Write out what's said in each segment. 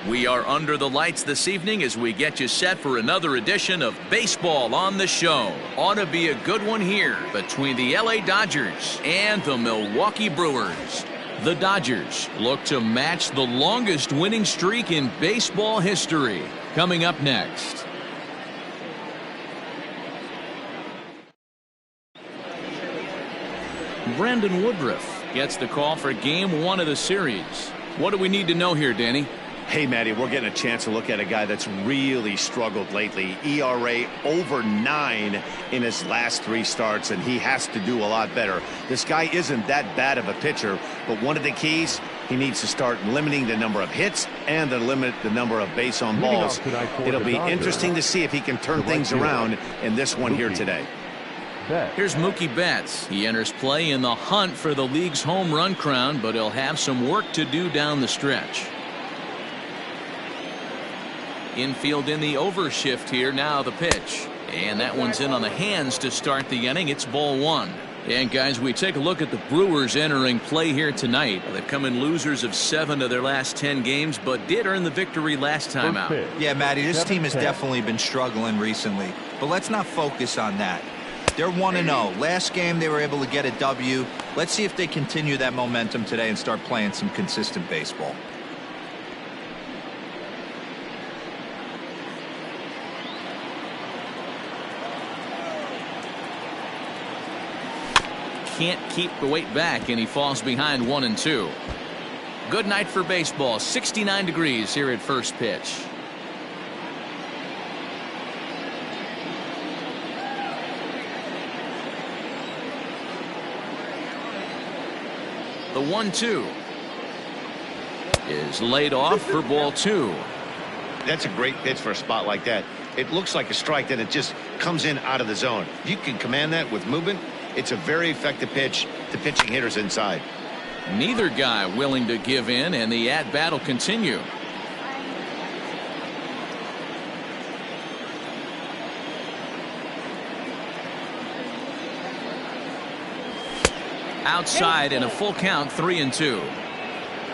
We are under the lights this evening as we get you set for another edition of Baseball on the Show. Ought to be a good one here between the LA Dodgers and the Milwaukee Brewers. The Dodgers look to match the longest winning streak in baseball history. Coming up next. Brandon Woodruff gets the call for Game 1 of the series. What do we need to know here, Danny? Hey, Matty, we're getting a chance to look at a guy that's really struggled lately. ERA over 9 in his last 3 starts, and he has to do a lot better. This guy isn't that bad of a pitcher, but one of the keys, he needs to start limiting the number of hits and to limit the number of base on balls. It'll be interesting to see if he can turn things around in this one here today. Here's Mookie Betts. He enters play in the hunt for the league's home run crown, but he'll have some work to do down the stretch. Infield in the overshift here. Now the pitch. And that one's in on the hands to start the inning. It's ball 1. And guys, we take a look at the Brewers entering play here tonight. They've come in losers of 7 of their last 10 games, but did earn the victory last time out. Yeah, Matty, this team has definitely been struggling recently. But let's not focus on that. They're 1-0. Last game they were able to get a W. Let's see if they continue that momentum today and start playing some consistent baseball. Can't keep the weight back, and he falls behind 1-2. Good night for baseball. 69 degrees here at first pitch. The 1-2 is laid off for ball 2. That's a great pitch for a spot like that. It looks like a strike, that it just comes in out of the zone. If you can command that with movement, it's a very effective pitch to pitching hitters inside. Neither guy willing to give in, and the at-bat will continue. Outside and a full count, 3-2.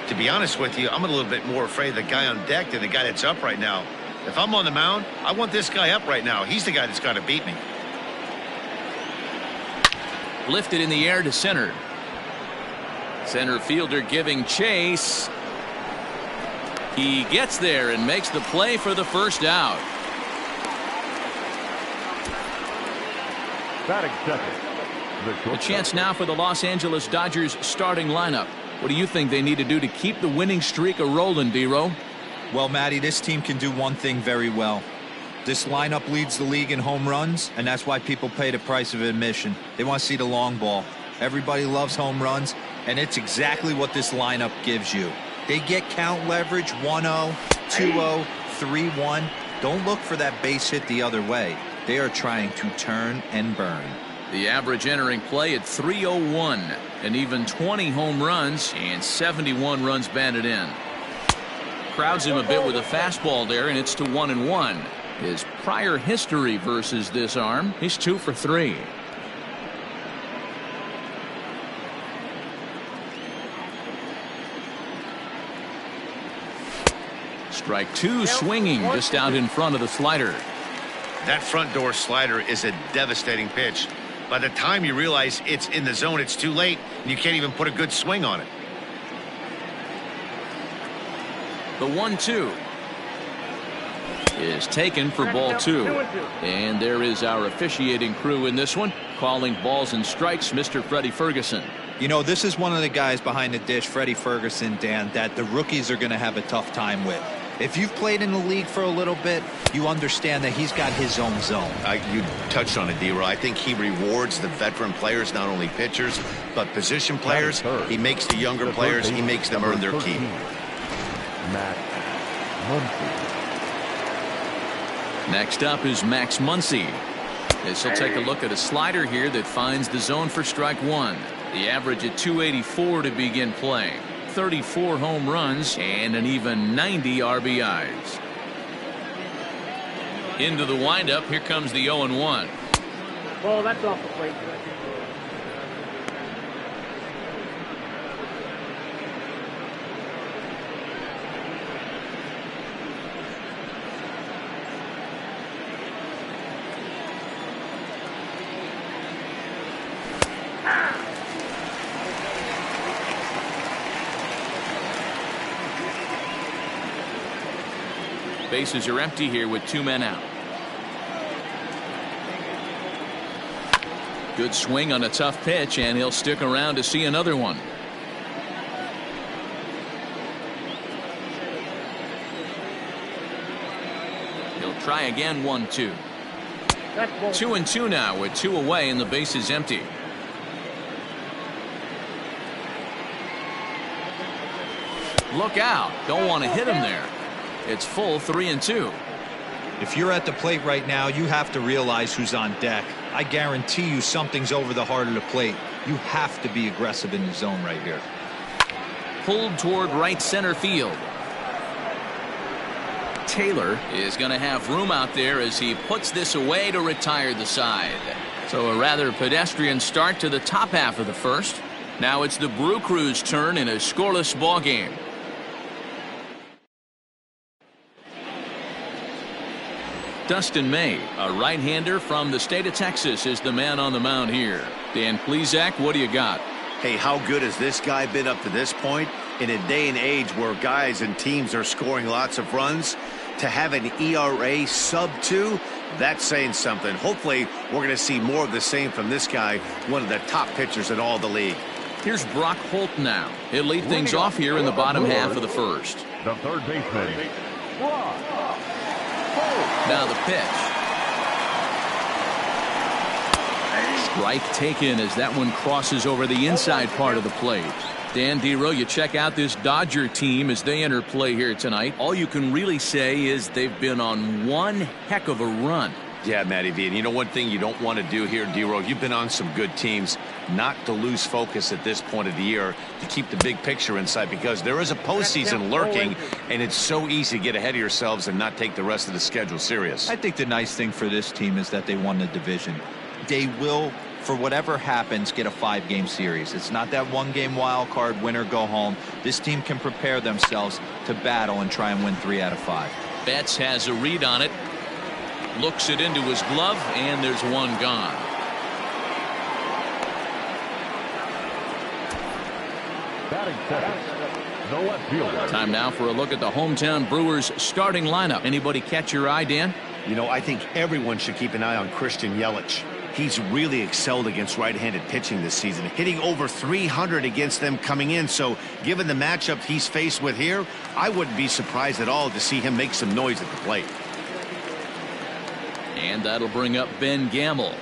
To be honest with you, I'm a little bit more afraid of the guy on deck than the guy that's up right now. If I'm on the mound, I want this guy up right now. He's the guy that's got to beat me. Lifted in the air to center. Center fielder giving chase. He gets there and makes the play for the first out. Batting second. A chance now for the Los Angeles Dodgers starting lineup. What do you think they need to do to keep the winning streak a-rolling, D-Row? Well, Matty, this team can do one thing very well. This lineup leads the league in home runs, and that's why people pay the price of admission. They want to see the long ball. Everybody loves home runs, and it's exactly what this lineup gives you. They get count leverage 1-0, 2-0, 3-1. Don't look for that base hit the other way. They are trying to turn and burn. The average entering play at 301, and even 20 home runs and 71 runs batted in. Crowds him a bit with a fastball there, and it's to 1-1. His prior history versus this arm, he's 2 for 3. Strike 2 swinging just out in front of the slider. That front door slider is a devastating pitch. By the time you realize it's in the zone, it's too late, and you can't even put a good swing on it. The 1-2 is taken for ball 2. And there is our officiating crew in this one, calling balls and strikes, Mr. Freddie Ferguson. You know, this is one of the guys behind the dish, Freddie Ferguson, Dan, that the rookies are going to have a tough time with. If you've played in the league for a little bit, you understand that he's got his own zone. You touched on it, D-Roy. I think he rewards the veteran players, not only pitchers, but position players. He makes the younger players, he makes them earn their keep. Next up is Max Muncy. This will take a look at a slider here that finds the zone for strike 1. The average at 284 to begin play. 34 home runs and an even 90 RBIs. Into the windup. Here comes the 0-1. Oh, that's off the plate. Bases are empty here with 2 men out. Good swing on a tough pitch, and he'll stick around to see another one. He'll try again. 1-2. 2-2 now with 2 away and the base is empty. Look out. Don't want to hit him there. It's full 3-2. If you're at the plate right now, you have to realize who's on deck. I guarantee you something's over the heart of the plate. You have to be aggressive in the zone right here. Pulled toward right center field. Taylor is going to have room out there as he puts this away to retire the side. So a rather pedestrian start to the top half of the first. Now it's the Brew Crew's turn in a scoreless ball game. Dustin May, a right-hander from the state of Texas, is the man on the mound here. Dan Plesac, what do you got? Hey, how good has this guy been up to this point? In a day and age where guys and teams are scoring lots of runs, to have an ERA sub-2, that's saying something. Hopefully, we're going to see more of the same from this guy, one of the top pitchers in all the league. Here's Brock Holt now. He'll lead things off here in the bottom half of the first. The third baseman, Now the pitch. Strike taken as that one crosses over the inside part of the plate. Dan Dero, you check out this Dodger team as they enter play here tonight. All you can really say is they've been on one heck of a run. Yeah, Matty V. And you know one thing you don't want to do here, Dero, you've been on some good teams, not to lose focus at this point of the year, to keep the big picture inside, because there is a postseason lurking, and it's so easy to get ahead of yourselves and not take the rest of the schedule serious. I think the nice thing for this team is that they won the division. They will, for whatever happens, get a 5-game series. It's not that 1-game wild card, win or go home. This team can prepare themselves to battle and try and win 3 out of 5. Betts has a read on it. Looks it into his glove, and there's one gone. batting second, the left fielder. Time now for a look at the hometown Brewers starting lineup. Anybody catch your eye, Dan? You know, I think everyone should keep an eye on Christian Yelich. He's really excelled against right-handed pitching this season, hitting over 300 against them coming in. So given the matchup he's faced with here, I wouldn't be surprised at all to see him make some noise at the plate. And that'll bring up Ben Gamble.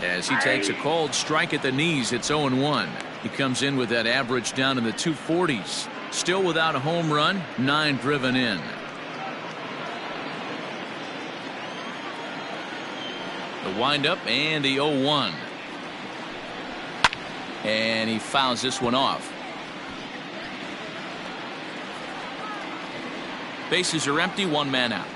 As he takes a cold strike at the knees, it's 0-1. He comes in with that average down in the 240s. Still without a home run, 9 driven in. The windup and the 0-1. And he fouls this one off. Bases are empty, 1 man out.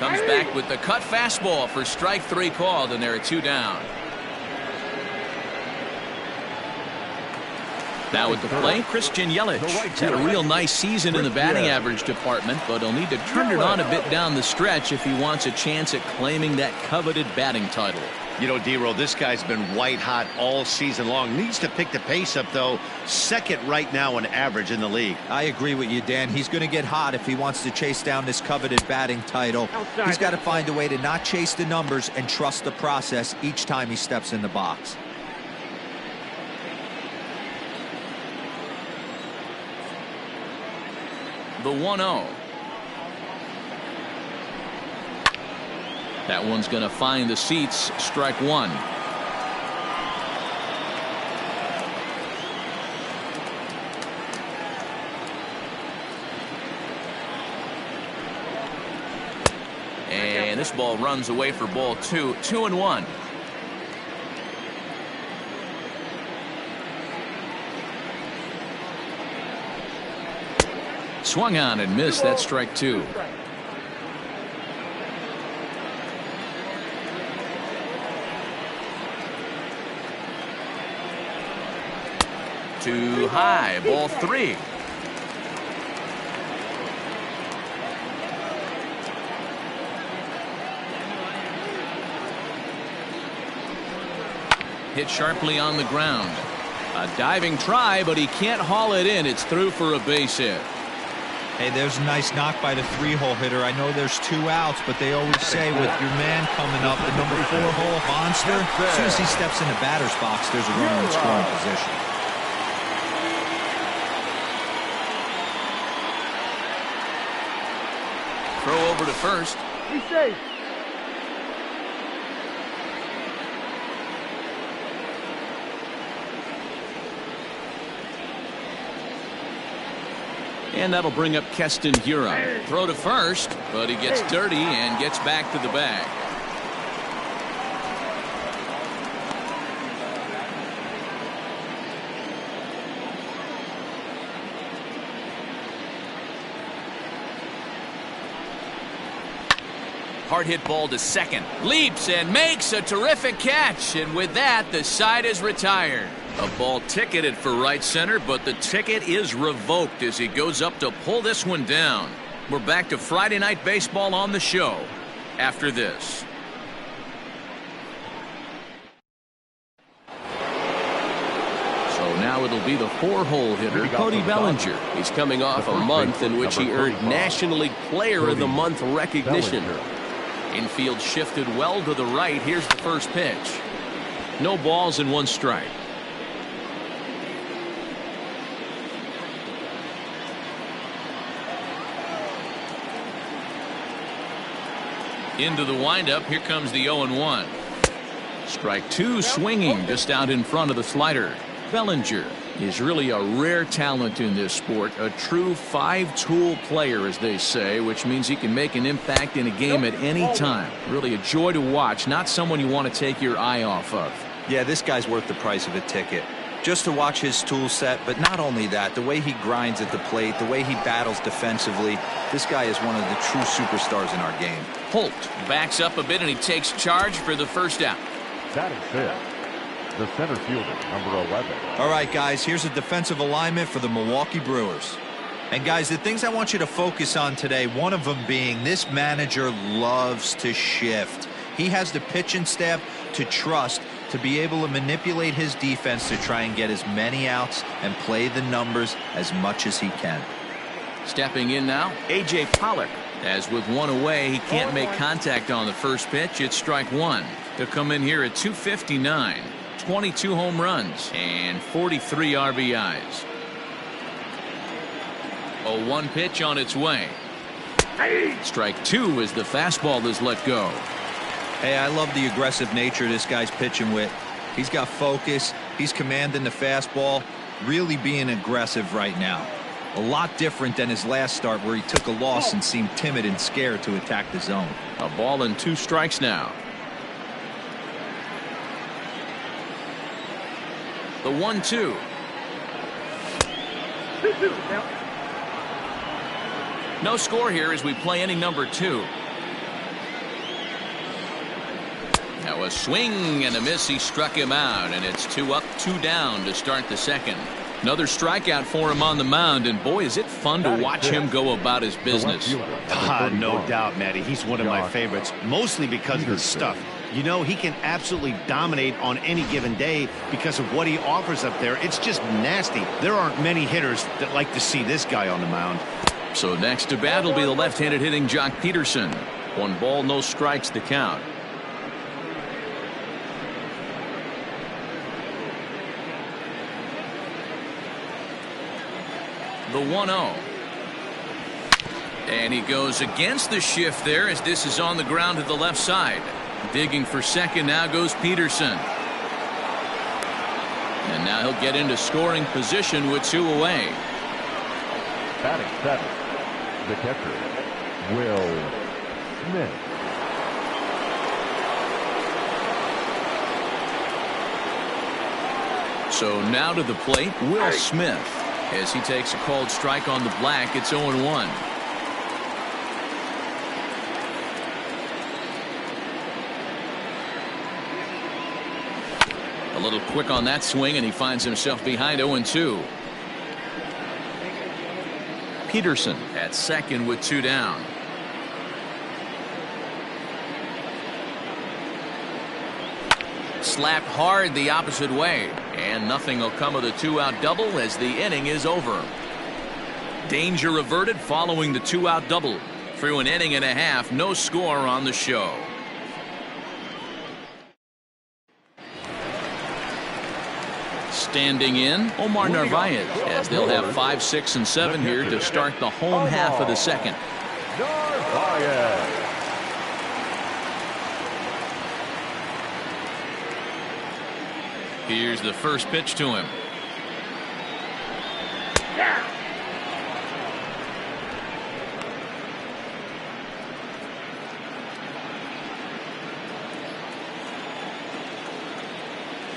Comes back with the cut fastball for strike 3 called, and there are 2 down. Now at the plate, Christian Yelich. He's had a real nice season in the batting average department, but he'll need to turn it on a bit down the stretch if he wants a chance at claiming that coveted batting title. You know, Dero, this guy's been white hot all season long. Needs to pick the pace up, though. Second right now on average in the league. I agree with you, Dan. He's going to get hot if he wants to chase down this coveted batting title. He's got to find a way to not chase the numbers and trust the process each time he steps in the box. The 1-0. That one's going to find the seats. Strike 1. And this ball runs away for ball 2. 2-1. Swung on and missed. That's strike 2. Too high. Ball 3. Hit sharply on the ground. A diving try, but he can't haul it in. It's through for a base hit. Hey, there's a nice knock by the 3-hole hitter. I know there's 2 outs, but they always say with your man coming up, the number 4-hole monster, as soon as he steps in the batter's box, there's a runner in scoring position. Throw over to first. Be safe. And that'll bring up Keston Huron. Throw to first, but he gets dirty and gets back to the bag. Hard hit ball to second. Leaps and makes a terrific catch. And with that, the side is retired. A ball ticketed for right center, but the ticket is revoked as he goes up to pull this one down. We're back to Friday Night Baseball on the show after this. So now it'll be the 4-hole hitter, Cody Bellinger. He's coming off a month in which he earned National League Player of the Month recognition. Infield shifted well to the right. Here's the first pitch. No balls and 1 strike. Into the windup. Here comes the 0-1. Strike 2 swinging just out in front of the slider. Bellinger is really a rare talent in this sport, a true 5-tool player, as they say, which means he can make an impact in a game at any time. Really a joy to watch, not someone you want to take your eye off of. Yeah, this guy's worth the price of a ticket. Just to watch his tool set, but not only that, the way he grinds at the plate, the way he battles defensively, this guy is one of the true superstars in our game. Holt backs up a bit and he takes charge for the first out. Batting fifth, the center fielder, number 11. All right, guys, here's a defensive alignment for the Milwaukee Brewers. And guys, the things I want you to focus on today, one of them being this manager loves to shift. He has the pitching staff to trust to be able to manipulate his defense to try and get as many outs and play the numbers as much as he can. Stepping in now, A.J. Pollock. As with 1 away, he can't make contact on the first pitch. It's strike 1. He'll come in here at 259. 22 home runs and 43 RBIs. A 1 pitch on its way. Strike 2 as the fastball is let go. Hey, I love the aggressive nature this guy's pitching with. He's got focus. He's commanding the fastball, really being aggressive right now. A lot different than his last start where he took a loss and seemed timid and scared to attack the zone. A ball and 2 strikes now. The 1-2. No score here as we play inning number 2. Now a swing and a miss. He struck him out, and it's 2 up, 2 down to start the second. Another strikeout for him on the mound, and boy, is it fun to watch him go about his business. No doubt, Matty. He's one of my favorites, mostly because of his stuff. You know, he can absolutely dominate on any given day because of what he offers up there. It's just nasty. There aren't many hitters that like to see this guy on the mound. So next to bat will be the left-handed hitting Jock Peterson. 1 ball, no strikes to count. The 1-0. And he goes against the shift there as this is on the ground to the left side. Digging for second now goes Peterson. And now he'll get into scoring position with 2 away. Batting 7, the catcher, Will Smith. So now to the plate, Will Smith. As he takes a called strike on the black, it's 0-1. A little quick on that swing, and he finds himself behind 0-2. Peterson at second with 2 down. Slapped hard the opposite way, and nothing will come of the 2-out double as the inning is over. Danger averted following the 2-out double. Through an inning and a half, no score on the show. Standing in, Omar Narvaez, as they'll have 5, 6, and 7 here to start the home half of the second. Narvaez. Here's the first pitch to him.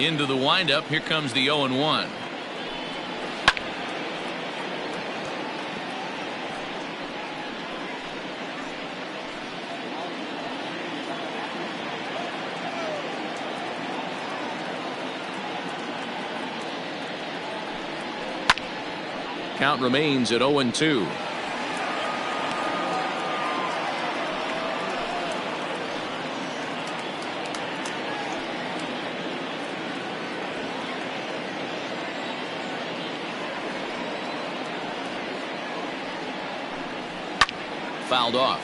Into the windup. Here comes the 0-1. Count remains at 0-2. Fouled off.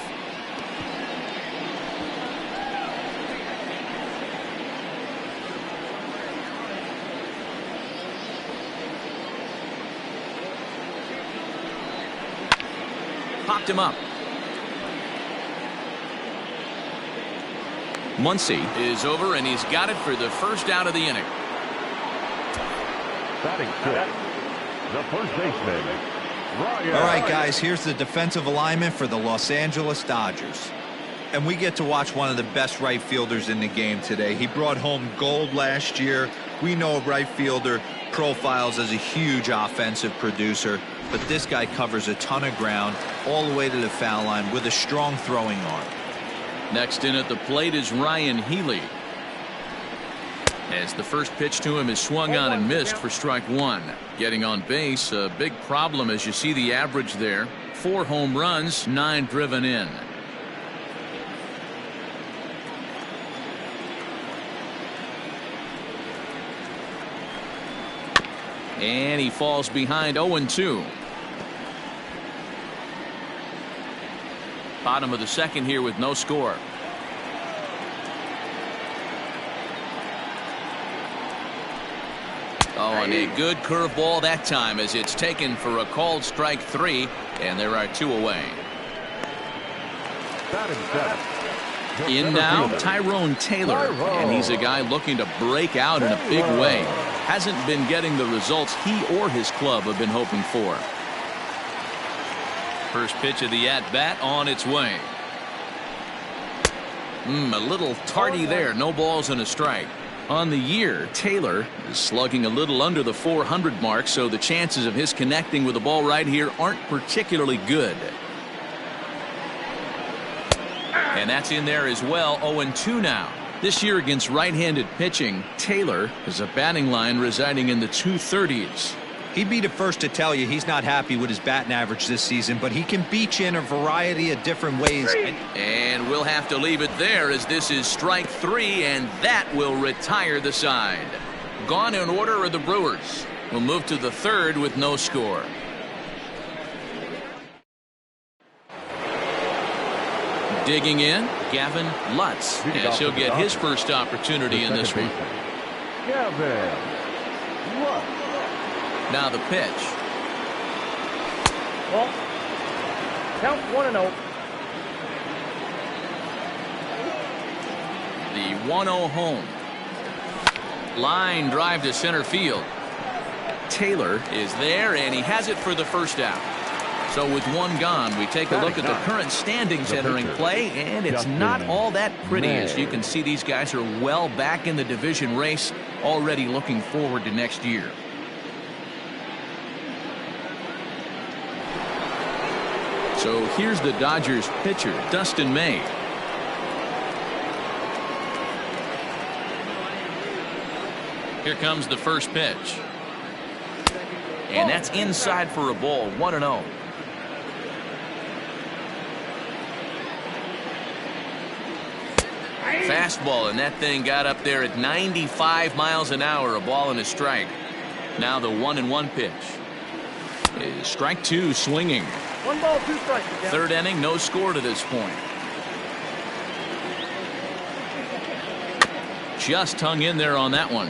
Popped him up. Muncy is over, and he's got it for the first out of the inning. Batting fifth, the first baseman. All right, guys, here's the defensive alignment for the Los Angeles Dodgers. And we get to watch one of the best right fielders in the game today. He brought home gold last year. We know a right fielder profiles as a huge offensive producer, but this guy covers a ton of ground all the way to the foul line with a strong throwing arm. Next in at the plate is Ryan Healy, as the first pitch to him is swung on and missed for strike one. Getting on base, a big problem as you see the average there. 4 home runs, 9 driven in. And he falls behind 0-2. Bottom of the second here with no score. Oh, and a good curveball that time as it's taken for a called strike 3, and there are 2 away. In now, Tyrone Taylor, and he's a guy looking to break out in a big way. Hasn't been getting the results he or his club have been hoping for. First pitch of the at-bat on its way. A little tardy there. No balls and a strike. On the year, Taylor is slugging a little under the 400 mark, so the chances of his connecting with the ball right here aren't particularly good. And that's in there as well. 0-2 now. This year against right-handed pitching, Taylor has a batting line residing in the 230s. He'd be the first to tell you he's not happy with his batting average this season, but he can beat you in a variety of different ways. And we'll have to leave it there as this is strike 3, and that will retire the side. Gone in order are the Brewers. We'll move to the third with no score. Digging in, Gavin Lutz, as he'll get his first opportunity in this one. Gavin Lutz. Now the pitch. Well, count 1-0. The 1-0 home. Line drive to center field. Taylor is there, and he has it for the first out. So with one gone, we take a look at the current standings entering play, and it's not all that pretty. As you can see, these guys are well back in the division race, already looking forward to next year. So here's the Dodgers pitcher, Dustin May. Here comes the first pitch. And that's inside for a ball, 1-0. Fastball, and that thing got up there at 95 miles an hour, a ball and a strike. Now the 1-1 pitch is strike two, swinging. 1 ball, 2 strikes. Third inning, no score to this point. Just hung in there on that one.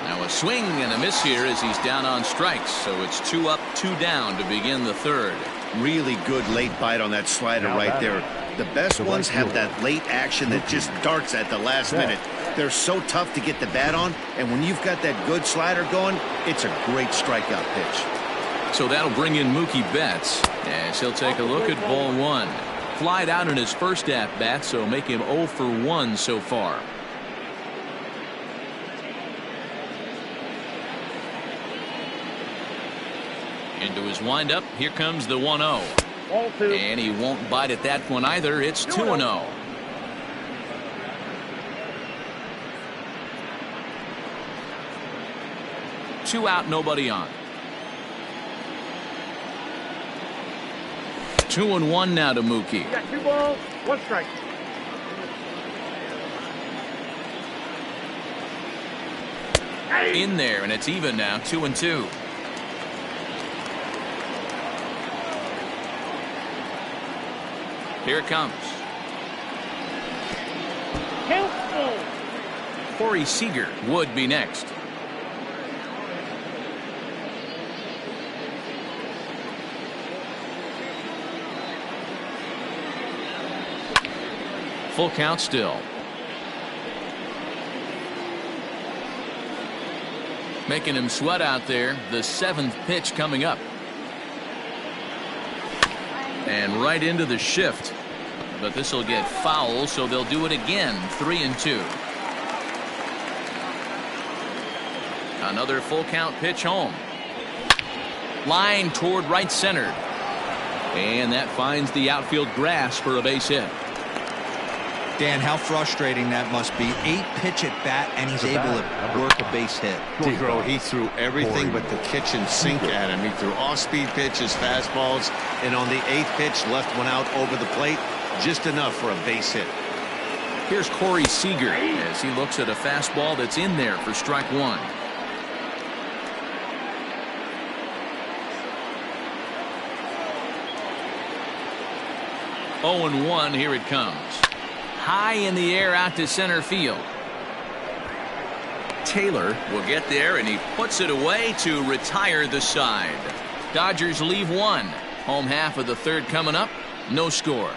Now a swing and a miss here as he's down on strikes. So it's 2 up, 2 down to begin the third. Really good late bite on that slider right there. The best ones have that late action that just darts at the last minute. They're so tough to get the bat on, and when you've got that good slider going, it's a great strikeout pitch. So that'll bring in Mookie Betts as he'll take a look at ball 1. Flied out in his first at bat, so make him 0 for 1 so far. Into his windup, here comes the 1-0. Ball 2. And he won't bite at that one either. It's 2-0. Two out, nobody on. 2-1 now to Mookie. You got 2 balls, 1 strike. In there, and it's even now, 2-2. Here it comes. Count full. Corey Seager would be next. Full count still. Making him sweat out there. The 7th pitch coming up. And right into the shift. But this will get foul, so they'll do it again. 3-2. Another full count pitch home. Line toward right center. And that finds the outfield grass for a base hit. Dan, how frustrating that must be. 8 pitch at bat, and he's able to work a base hit. Bro, he threw everything but the kitchen sink at him. He threw off-speed pitches, fastballs, and on the 8th pitch, left one out over the plate. Just enough for a base hit. Here's Corey Seager as he looks at a fastball that's in there for strike 1. Oh and 1, here it comes. High in the air out to center field. Taylor will get there, and he puts it away to retire the side. Dodgers leave 1. Home half of the third coming up. No score.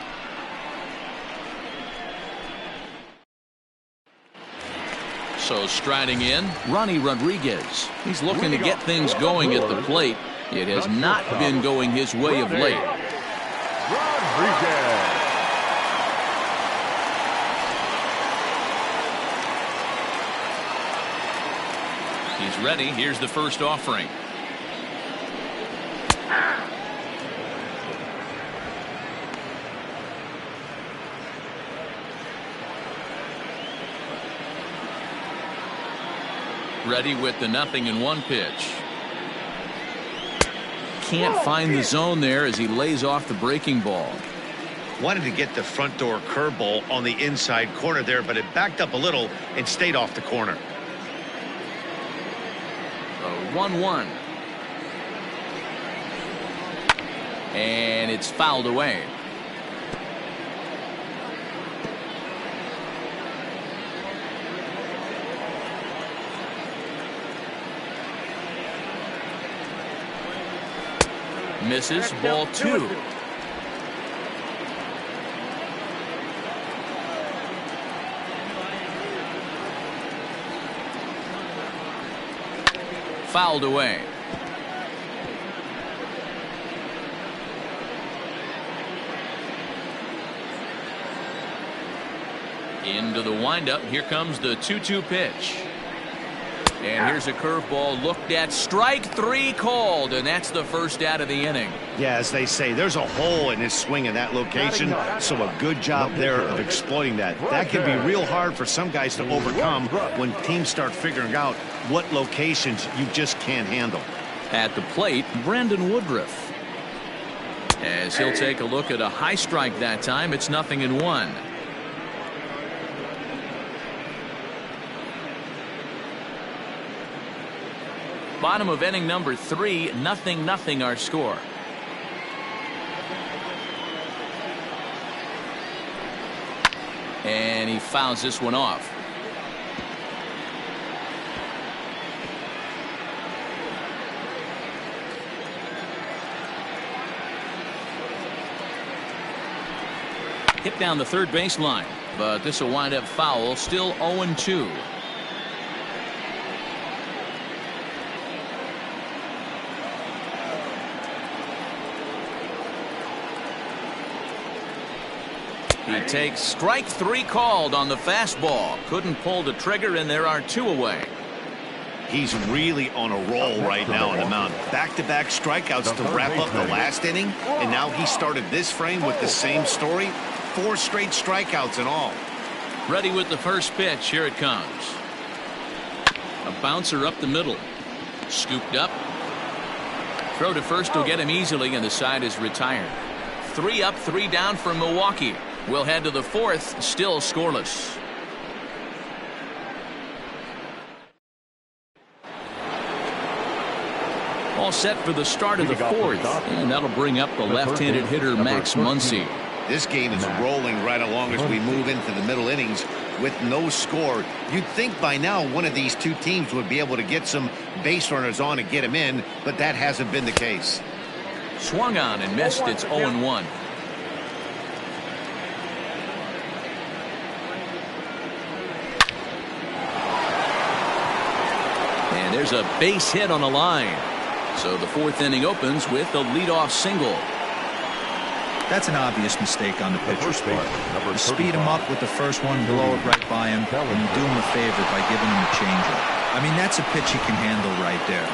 So striding in, Ronnie Rodriguez. He's looking to get things going at the plate. It has not been going his way of late. Rodriguez. He's ready. Here's the first offering. Ready with the 0-1 pitch. Can't find the zone there as he lays off the breaking ball. Wanted to get the front door curveball on the inside corner there, but it backed up a little and stayed off the corner. 1-1. And it's fouled away. Misses, ball 2. Fouled away. Into the windup. Here comes the 2-2 pitch. And here's a curveball looked at. Strike 3 called, and that's the first out of the inning. Yeah, as they say, there's a hole in his swing in that location, so a good job there of exploiting that. That can be real hard for some guys to overcome when teams start figuring out what locations you just can't handle. At the plate, Brandon Woodruff. As he'll take a look at a high strike that time, it's 0-1. Bottom of inning number 3, 0-0 our score. And he fouls this one off. Hit down the third baseline, but this will wind up foul. Still 0-2. He takes strike 3 called on the fastball. Couldn't pull the trigger, and there are 2 away. He's really on a roll right now on the mound. Back-to-back strikeouts to wrap up the last inning, and now he started this frame with the same story. 4 straight strikeouts in all. Ready with the first pitch. Here it comes. A bouncer up the middle. Scooped up. Throw to first will get him easily, and the side is retired. 3 up, 3 down for Milwaukee. We'll head to the 4th, still scoreless. All set for the start of the 4th, and that'll bring up the left-handed hitter Max Muncy. This game is rolling right along as we move into the middle innings with no score. You'd think by now one of these 2 teams would be able to get some base runners on and get him in, but that hasn't been the case. Swung on and missed. It's 0-1. And there's a base hit on the line. So the 4th inning opens with a leadoff single. That's an obvious mistake on the pitcher's part. You speed him up with the first one, blow it right by him, and you do him a favor by giving him a changeup. I mean, that's a pitch he can handle right there.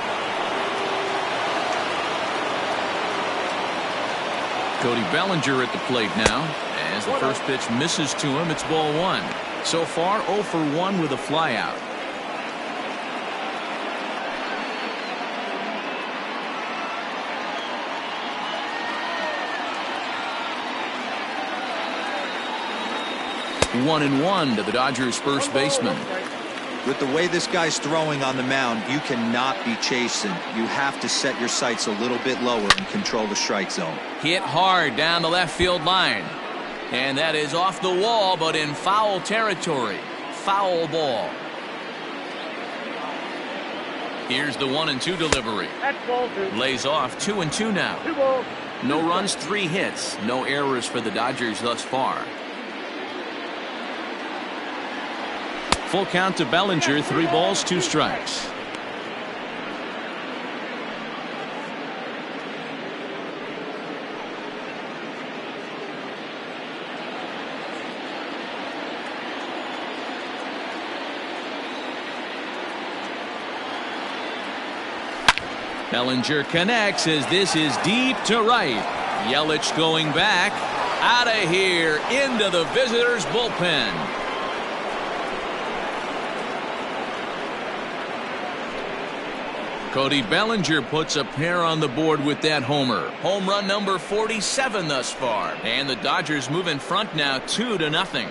Cody Bellinger at the plate now. As the first pitch misses to him, it's ball 1. So far, 0 for 1 with a flyout. One and 1 to the Dodgers' first baseman. With the way this guy's throwing on the mound, you cannot be chasing. You have to set your sights a little bit lower and control the strike zone. Hit hard down the left field line. And that is off the wall, but in foul territory. Foul ball. Here's the 1-2 delivery. Lays off 2-2 now. No runs, 3 hits. No errors for the Dodgers thus far. Full count to Bellinger, 3 balls, 2 strikes. Bellinger connects as this is deep to right. Yelich going back. Out of here into the visitors' bullpen. Cody Bellinger puts a pair on the board with that homer. Home run number 47 thus far. And the Dodgers move in front now 2-0.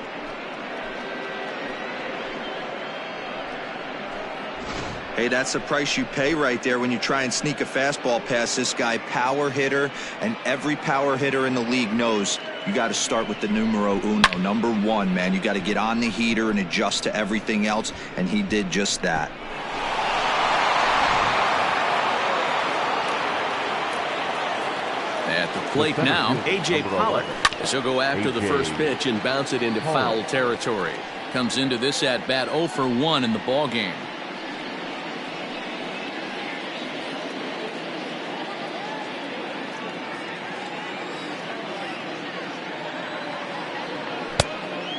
Hey, that's the price you pay right there when you try and sneak a fastball past this guy. Power hitter, and every power hitter in the league knows you got to start with the numero uno, number 1, man. You got to get on the heater and adjust to everything else, and he did just that. At the plate now, A.J. Pollock. As he'll go after the first pitch and bounce it into foul territory. Comes into this at bat 0 for 1 in the ball game.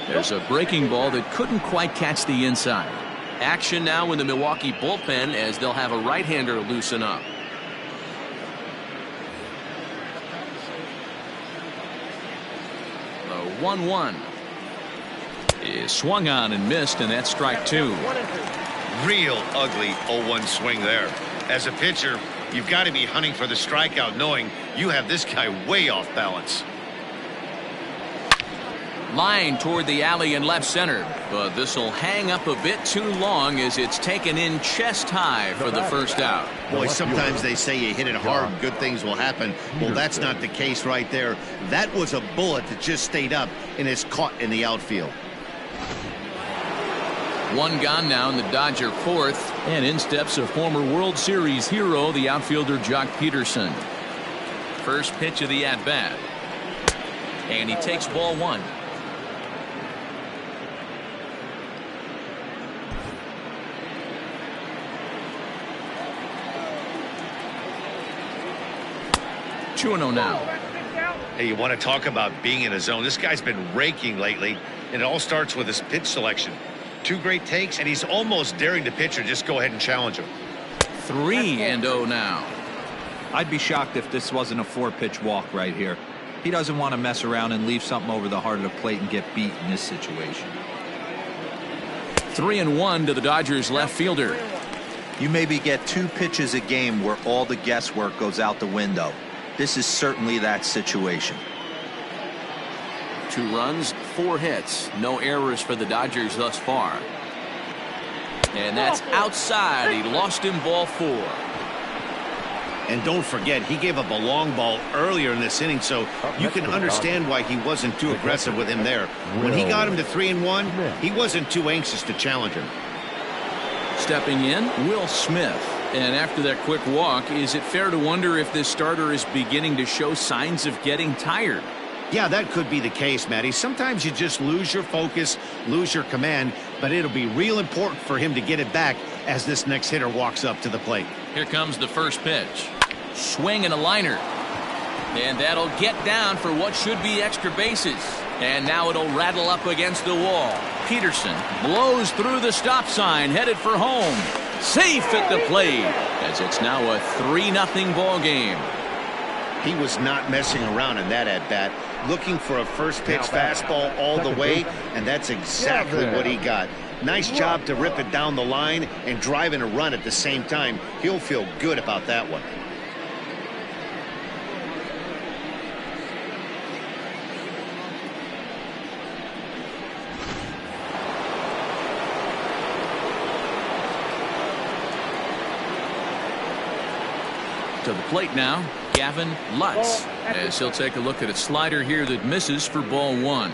There's a breaking ball that couldn't quite catch the inside. Action now in the Milwaukee bullpen as they'll have a right-hander loosen up. The 1-1 is swung on and missed, and that's strike 2. Real ugly 0-1 swing there. As a pitcher, you've got to be hunting for the strikeout, knowing you have this guy way off balance. Line toward the alley in left center, but this will hang up a bit too long as it's taken in chest high for the first out. Boy, sometimes they say you hit it hard, good things will happen. Well, that's not the case right there. That was a bullet that just stayed up and is caught in the outfield. One gone now in the Dodger fourth, and in steps a former World Series hero, the outfielder Jock Peterson. First pitch of the at-bat, and he takes ball 1. Two and 0 now. Hey, you want to talk about being in a zone? This guy's been raking lately, and it all starts with his pitch selection. 2 great takes, and he's almost daring the pitcher just go ahead and challenge him. 3-0 now. I'd be shocked if this wasn't a 4-pitch walk right here. He doesn't want to mess around and leave something over the heart of the plate and get beat in this situation. 3-1 to the Dodgers left fielder. You maybe get 2 pitches a game where all the guesswork goes out the window. This is certainly that situation. 2 runs, 4 hits, no errors for the Dodgers thus far. And that's outside. He lost him ball 4. And don't forget, he gave up a long ball earlier in this inning, so you can understand why he wasn't too aggressive with him there. When he got him to 3-1, he wasn't too anxious to challenge him. Stepping in, Will Smith. And after that quick walk, is it fair to wonder if this starter is beginning to show signs of getting tired? Yeah, that could be the case, Matty. Sometimes you just lose your focus, lose your command, but it'll be real important for him to get it back as this next hitter walks up to the plate. Here comes the first pitch. Swing and a liner. And that'll get down for what should be extra bases. And now it'll rattle up against the wall. Peterson blows through the stop sign, headed for home. Safe at the plate, as it's now a 3-0 ball game. He was not messing around in that at-bat, looking for a first-pitch fastball all the way, and that's exactly what he got. Nice job to rip it down the line and drive in a run at the same time. He'll feel good about that one. To the plate now, Gavin Lutz, as he'll take a look at a slider here that misses for ball 1.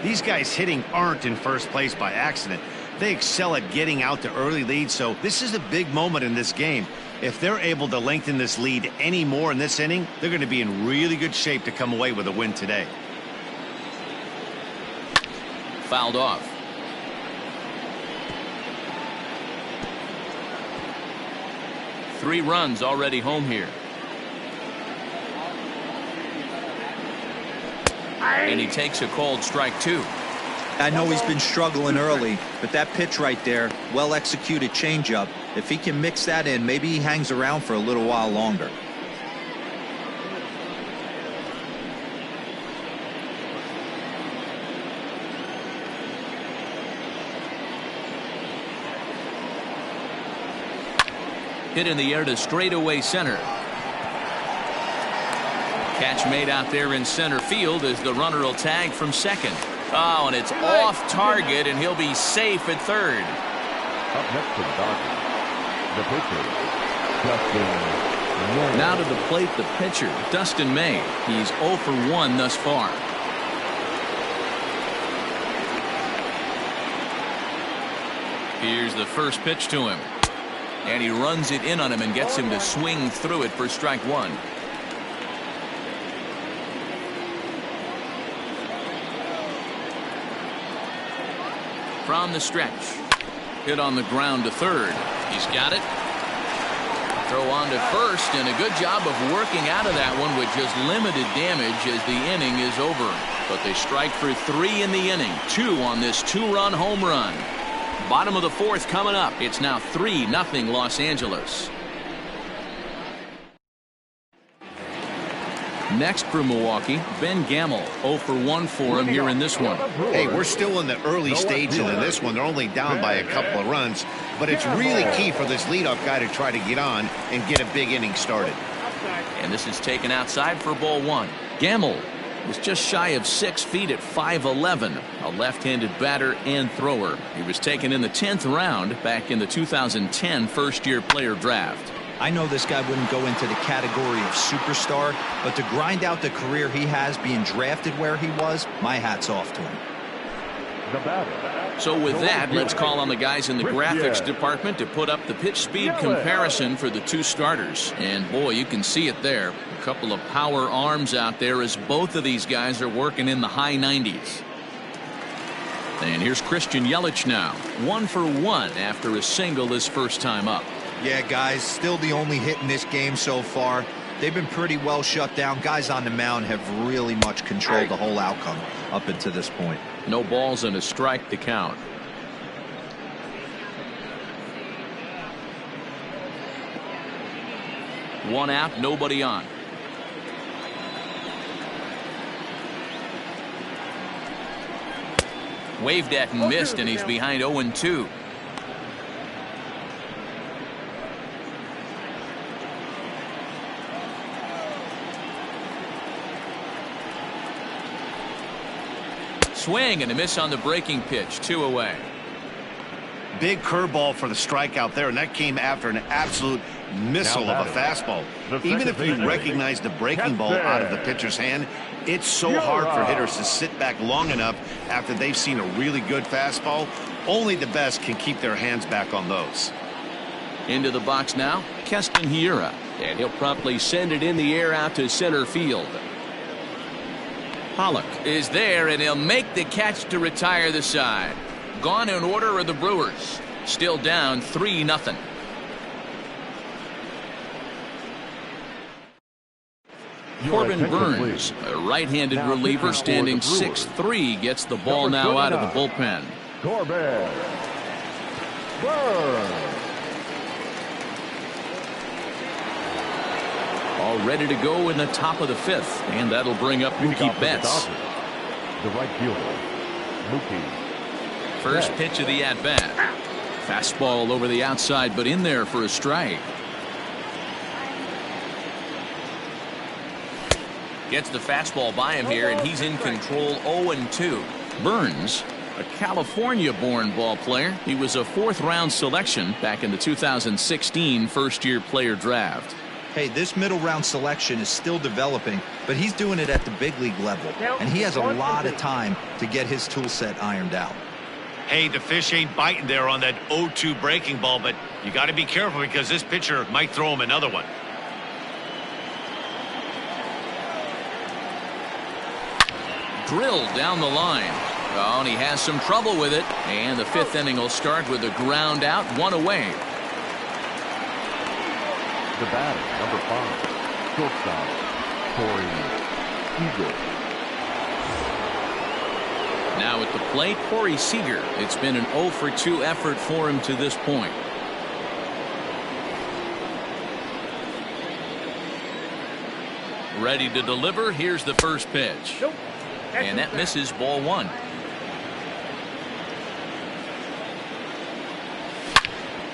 These guys hitting aren't in first place by accident. They excel at getting out to early leads, so this is a big moment in this game. If they're able to lengthen this lead any more in this inning, they're going to be in really good shape to come away with a win today. Fouled off. Three runs already home here. And he takes a called strike 2. I know he's been struggling early, but that pitch right there, well executed changeup, if he can mix that in, maybe he hangs around for a little while longer. Hit in the air to straightaway center. Catch made out there in center field as the runner will tag from second. Oh, and it's off target, and he'll be safe at third. Up next to the Dodgers, the pitcher, Dustin May. Now to the plate, the pitcher, Dustin May. He's 0 for 1 thus far. Here's the first pitch to him. And he runs it in on him and gets him to swing through it for strike 1. From the stretch. Hit on the ground to third. He's got it. Throw on to first, and a good job of working out of that one with just limited damage as the inning is over. But they strike for 3 in the inning. 2 on this 2-run home run. Bottom of the fourth coming up. It's now 3-0 Los Angeles. Next for Milwaukee, Ben Gamel. 0 for 1 for him here in this one. Hey, we're still in the early stages of this one. They're only down by a couple of runs, but it's really key for this leadoff guy to try to get on and get a big inning started. And this is taken outside for ball 1. Gamel was just shy of 6 feet at 5'11", a left-handed batter and thrower. He was taken in the 10th round back in the 2010 first-year player draft. I know this guy wouldn't go into the category of superstar, but to grind out the career he has being drafted where he was, my hat's off to him. So with that, let's call on the guys in the graphics department to put up the pitch speed comparison for the two starters. And boy, you can see it there. A couple of power arms out there as both of these guys are working in the high 90s. And here's Christian Yelich now. 1 for 1 after a single his first time up. Yeah, guys, still the only hit in this game so far. They've been pretty well shut down. Guys on the mound have really much controlled the whole outcome up until this point. No balls and a strike to count. One out, nobody on. Waved at and missed, and he's behind 0-2. Swing and a miss on the breaking pitch. 2 away. Big curveball for the strikeout there, and that came after an absolute missile of a fastball. Even if you recognize the breaking ball out of the pitcher's hand, it's so hard for hitters to sit back long enough after they've seen a really good fastball. Only the best can keep their hands back on those. Into the box now, Keston Hiura, and he'll promptly send it in the air out to center field. Pollock is there, and he'll make the catch to retire the side. Gone in order are the Brewers. Still down 3-0. Corbin Burns, a right-handed reliever standing 6'3", gets the ball now out of the bullpen. Corbin Burns. All ready to go in the top of the 5th, and that'll bring up Mookie Betts. The right fielder, Mookie. First pitch of the at-bat. Fastball over the outside, but in there for a strike. Gets the fastball by him here, and he's in control. 0-2. Burns, a California-born ball player. He was a 4th-round selection back in the 2016 first-year player draft. Hey, this middle round selection is still developing, but he's doing it at the big league level, and he has a lot of time to get his tool set ironed out. Hey, the fish ain't biting there on that 0-2 breaking ball, but you got to be careful because this pitcher might throw him another one. Drilled down the line. Oh, and he has some trouble with it. And the 5th inning will start with a ground out, 1 away. The batter, number 5, shortstop, Corey Seager. Now at the plate, Corey Seager. It's been an 0 for 2 effort for him to this point. Ready to deliver. Here's the first pitch. And that misses, ball 1.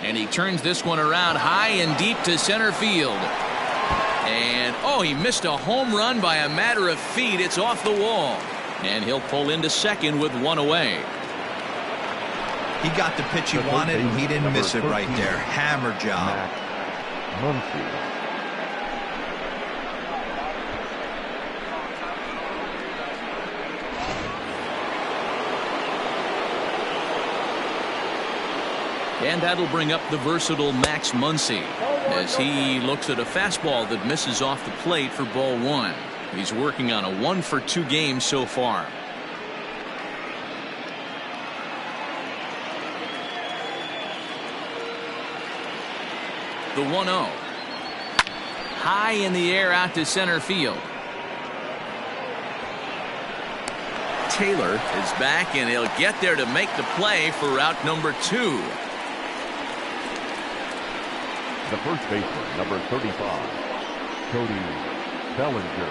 And he turns this one around high and deep to center field. And, oh, he missed a home run by a matter of feet. It's off the wall. And he'll pull into second with 1 away. He got the pitch he wanted, and he didn't miss it right there. Hammer job. Muncy. And that'll bring up the versatile Max Muncy as he looks at a fastball that misses off the plate for ball 1. He's working on a 1 for 2 game so far. The 1-0. High in the air out to center field. Taylor is back, and he'll get there to make the play for out number 2. The first baseman, number 35, Cody Bellinger.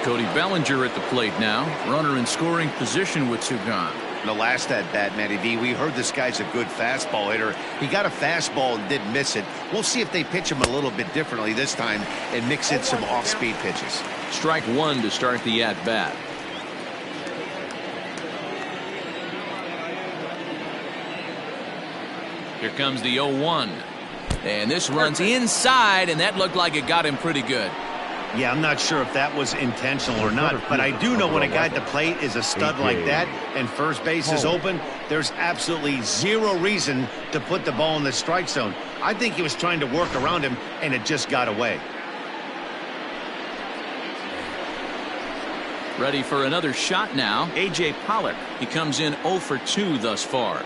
Cody Bellinger at the plate now. Runner in scoring position with 2 gone. The last at bat, Matty V, we heard this guy's a good fastball hitter. He got a fastball and didn't miss it. We'll see if they pitch him a little bit differently this time and mix in some off-speed pitches. Strike 1 to start the at-bat. Here comes the 0-1. And this runs inside, and that looked like it got him pretty good. Yeah, I'm not sure if that was intentional or not, but I do know when a guy at the plate is a stud like that and first base is open, there's absolutely zero reason to put the ball in the strike zone. I think he was trying to work around him, and it just got away. Ready for another shot now. A.J. Pollock. He comes in 0 for 2 thus far.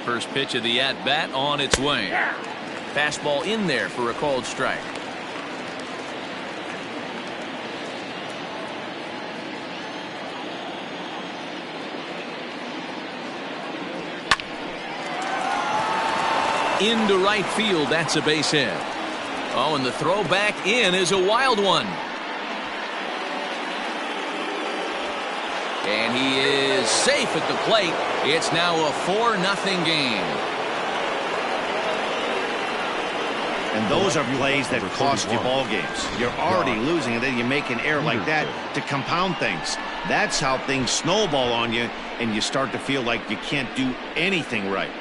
First pitch of the at-bat on its way. Fastball in there for a called strike. Into right field, that's a base hit. Oh, and the throw back in is a wild one. And he is safe at the plate. It's now a 4-0 game. And those are plays that cost you ball games. You're already losing, and then you make an error like that to compound things. That's how things snowball on you, and you start to feel like you can't do anything right.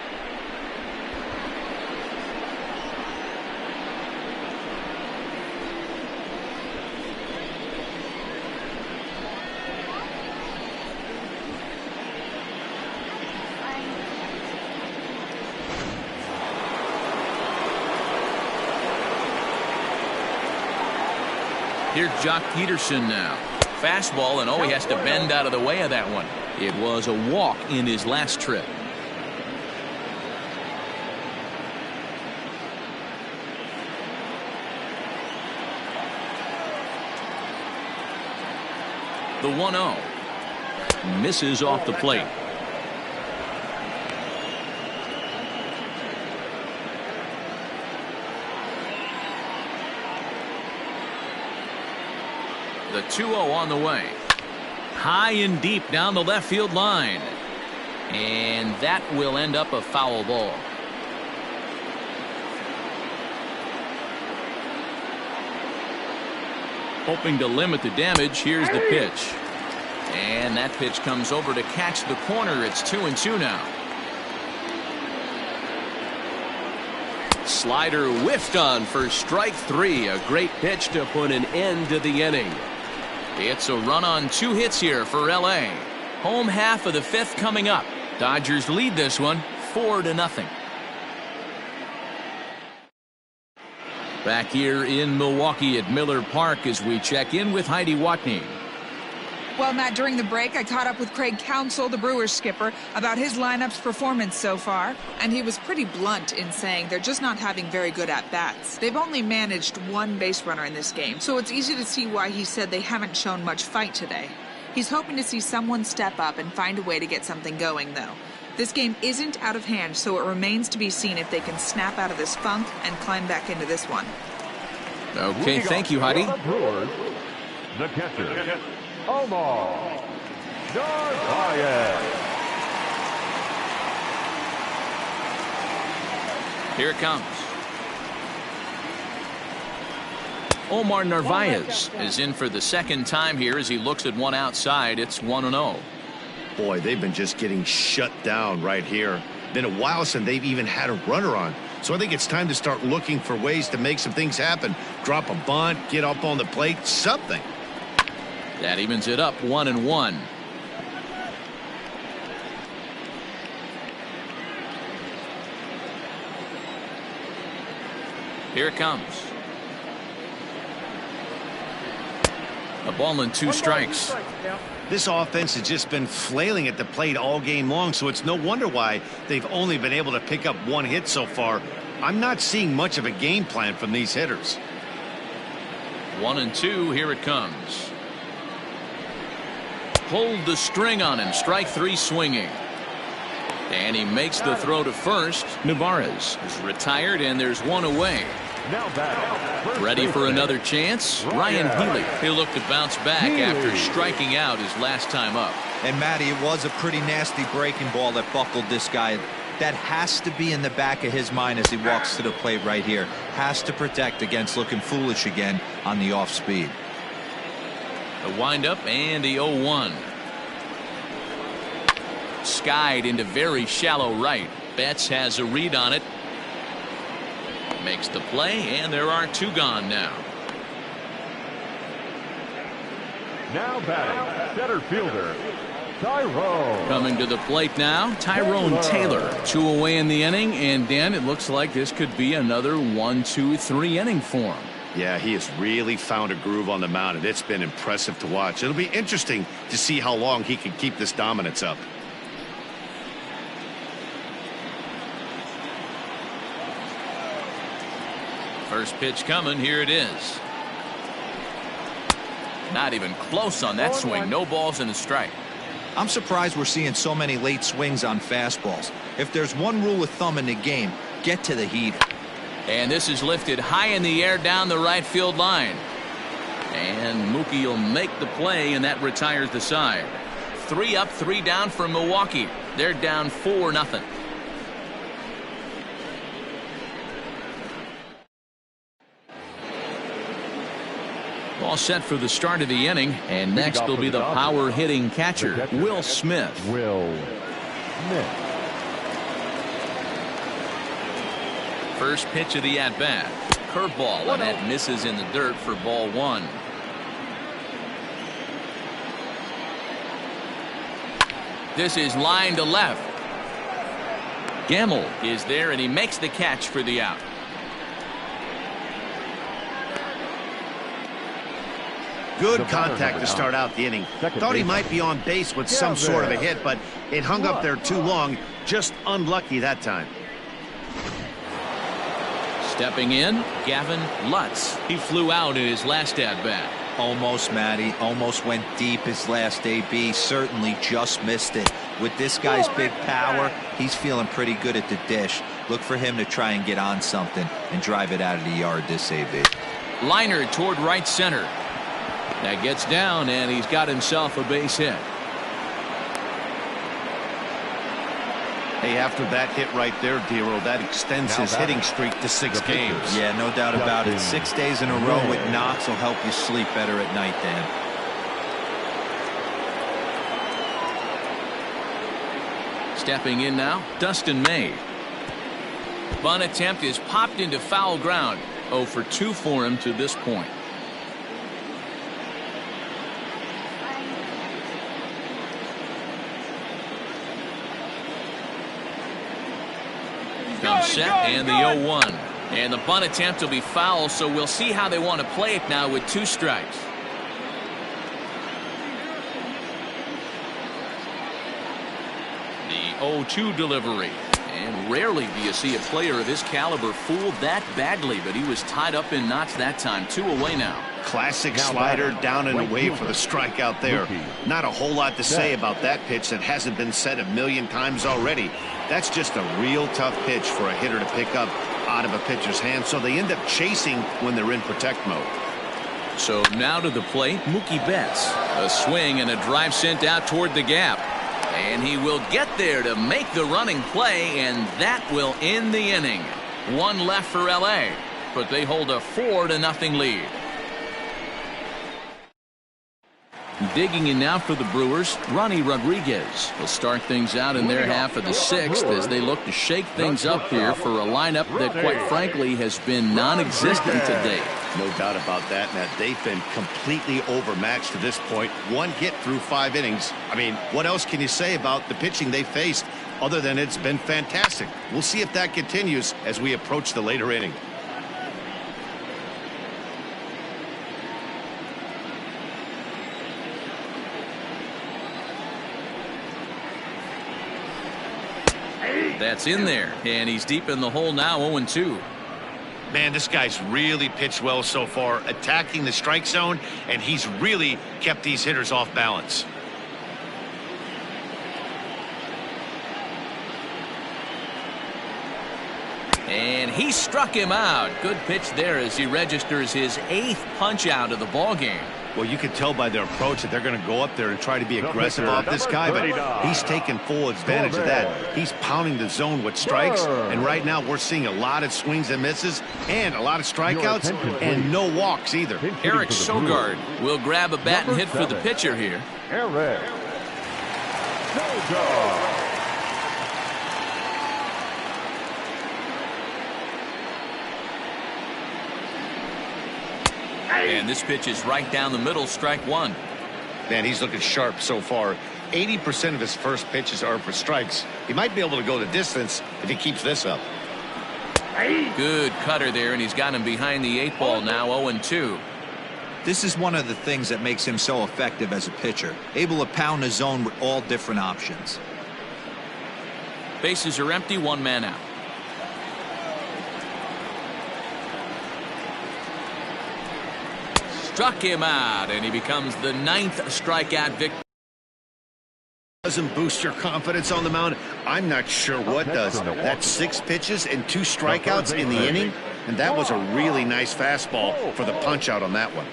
Here's Jock Peterson now. Fastball, and he has to bend out of the way of that one. It was a walk in his last trip. The 1-0. Misses off the plate. The 2-0 on the way. High and deep down the left field line. And that will end up a foul ball. Hoping to limit the damage, here's the pitch. And that pitch comes over to catch the corner. It's 2-2 now. Slider whiffed on for strike 3. A great pitch to put an end to the inning. It's a run on 2 hits here for L.A. Home half of the 5th coming up. Dodgers lead this one 4-0. Back here in Milwaukee at Miller Park as we check in with Heidi Watney. Well, Matt, during the break, I caught up with Craig Counsell, the Brewers skipper, about his lineup's performance so far, and he was pretty blunt in saying they're just not having very good at-bats. They've only managed 1 base runner in this game, so it's easy to see why he said they haven't shown much fight today. He's hoping to see someone step up and find a way to get something going, though. This game isn't out of hand, so it remains to be seen if they can snap out of this funk and climb back into this one. Okay, thank you, Heidi. Brewers, the catcher, Omar Narvaez. Here it comes. Omar Narvaez is in for the 2nd time here as he looks at one outside. It's 1-0. Boy, they've been just getting shut down right here. Been a while since they've even had a runner on. So I think it's time to start looking for ways to make some things happen. Drop a bunt, get up on the plate, something. That evens it up 1-1. Here it comes. A ball and 2 strikes. This offense has just been flailing at the plate all game long, so it's no wonder why they've only been able to pick up one hit so far. I'm not seeing much of a game plan from these hitters. 1-2, here it comes. Pulled the string on him. Strike 3 swinging. And he makes the throw to first. Narvaez is retired, and there's one away. Ready for another chance? Ryan Healy. He'll look to bounce back after striking out his last time up. And Matty, it was a pretty nasty breaking ball that buckled this guy. That has to be in the back of his mind as he walks to the plate right here. Has to protect against looking foolish again on the off speed. The windup and the 0-1. Skied into very shallow right. Betts has a read on it. Makes the play, and there are 2 gone now. Now batting, center fielder, Tyrone. Coming to the plate now, Tyrone Taylor. 2 away in the inning, and Dan, it looks like this could be another 1-2-3 inning for him. Yeah, he has really found a groove on the mound, and it's been impressive to watch. It'll be interesting to see how long he can keep this dominance up. First pitch coming. Here it is. Not even close on that swing. No balls and a strike. I'm surprised we're seeing so many late swings on fastballs. If there's one rule of thumb in the game, get to the heater. And this is lifted high in the air down the right field line. And Mookie will make the play, and that retires the side. 3 up, 3 down for Milwaukee. They're down 4-0. All set for the start of the inning, and next will be the power hitting catcher, Will Smith. Will Smith. First pitch of the at-bat. Curveball, and that misses in the dirt for ball 1. This is line to left. Gamble is there, and he makes the catch for the out. Good contact to start out the inning. Thought he might be on base with some sort of a hit, but it hung up there too long. Just unlucky that time. Stepping in, Gavin Lutz. He flew out in his last at-bat. Almost, Matty. Almost went deep his last AB. Certainly just missed it. With this guy's big power, he's feeling pretty good at the dish. Look for him to try and get on something and drive it out of the yard this AB. Liner toward right center. That gets down, and he's got himself a base hit. Hey, after that hit right there, Dero, that extends his hitting streak to 6 games. Yeah, no doubt about it. 6 days in a row with knocks will help you sleep better at night, Dan. Stepping in now, Dustin May. Bunt attempt is popped into foul ground. 0 for 2 for him to this point. Comes set, and the 0-1. And the bunt attempt will be foul, so we'll see how they want to play it now with 2 strikes. The 0-2 delivery. And rarely do you see a player of his caliber fooled that badly, but he was tied up in knots that time. 2 away now. Classic slider down and away for the strikeout there. Not a whole lot to say about that pitch that hasn't been said a million times already. That's just a real tough pitch for a hitter to pick up out of a pitcher's hand, so they end up chasing when they're in protect mode. So now to the plate, Mookie Betts. A swing and a drive sent out toward the gap. And he will get there to make the running play, and that will end the inning. 1 left for LA, but they hold a 4-0 lead. Digging in now for the Brewers, Ronnie Rodriguez will start things out in their half of the 6th as they look to shake things up here for a lineup that, quite frankly, has been non-existent today. No doubt about that, Matt. They've been completely overmatched to this point. 1 hit through 5 innings. I mean, what else can you say about the pitching they faced other than it's been fantastic? We'll see if that continues as we approach the later inning. That's in there, and he's deep in the hole now, 0-2. Man, this guy's really pitched well so far, attacking the strike zone, and he's really kept these hitters off balance. And he struck him out. Good pitch there as he registers his 8th punch out of the ball game. Well, you can tell by their approach that they're going to go up there and try to be aggressive off this guy, but he's taking full advantage of that. He's pounding the zone with strikes, and right now we're seeing a lot of swings and misses and a lot of strikeouts and no walks either. Eric Sogard will grab a bat and hit for the pitcher here. Eric Sogard. And this pitch is right down the middle, strike one. Man, he's looking sharp so far. 80% of his first pitches are for strikes. He might be able to go the distance if he keeps this up. Good cutter there, and he's got him behind the 8 ball now, 0-2. This is one of the things that makes him so effective as a pitcher, able to pound the zone with all different options. Bases are empty, 1 man out. Struck him out, and he becomes the 9th strikeout victim. Doesn't boost your confidence on the mound. I'm not sure what does. That's 6 pitches and 2 strikeouts in the inning, and that was a really nice fastball for the punch out on that one.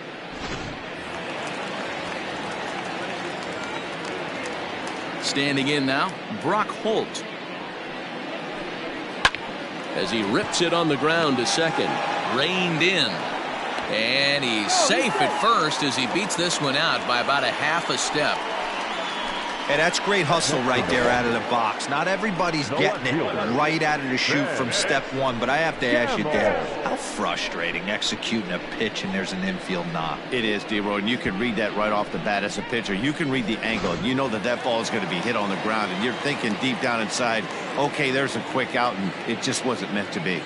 Standing in now, Brock Holt. As he rips it on the ground to second, reined in. And he's safe at first as he beats this one out by about a half a step. Hey, that's great hustle right there out of the box. Not everybody's getting it right out of the chute from step one, but I have to ask you, Dan, how frustrating executing a pitch and there's an infield knock. It is, D-Roy, and you can read that right off the bat as a pitcher. You can read the angle. You know that that ball is going to be hit on the ground, and you're thinking deep down inside, okay, there's a quick out, and it just wasn't meant to be.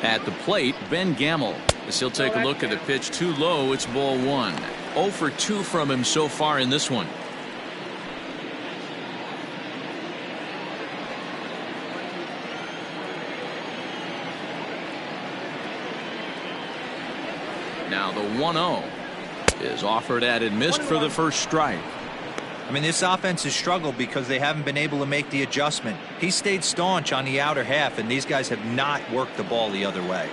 At the plate, Ben Gamel. As he'll take a look at the pitch too low, it's ball 1. 0 for 2 from him so far in this one. Now the 1-0 is offered at and missed for the first strike. I mean, this offense has struggled because they haven't been able to make the adjustment. He stayed staunch on the outer half, and these guys have not worked the ball the other way.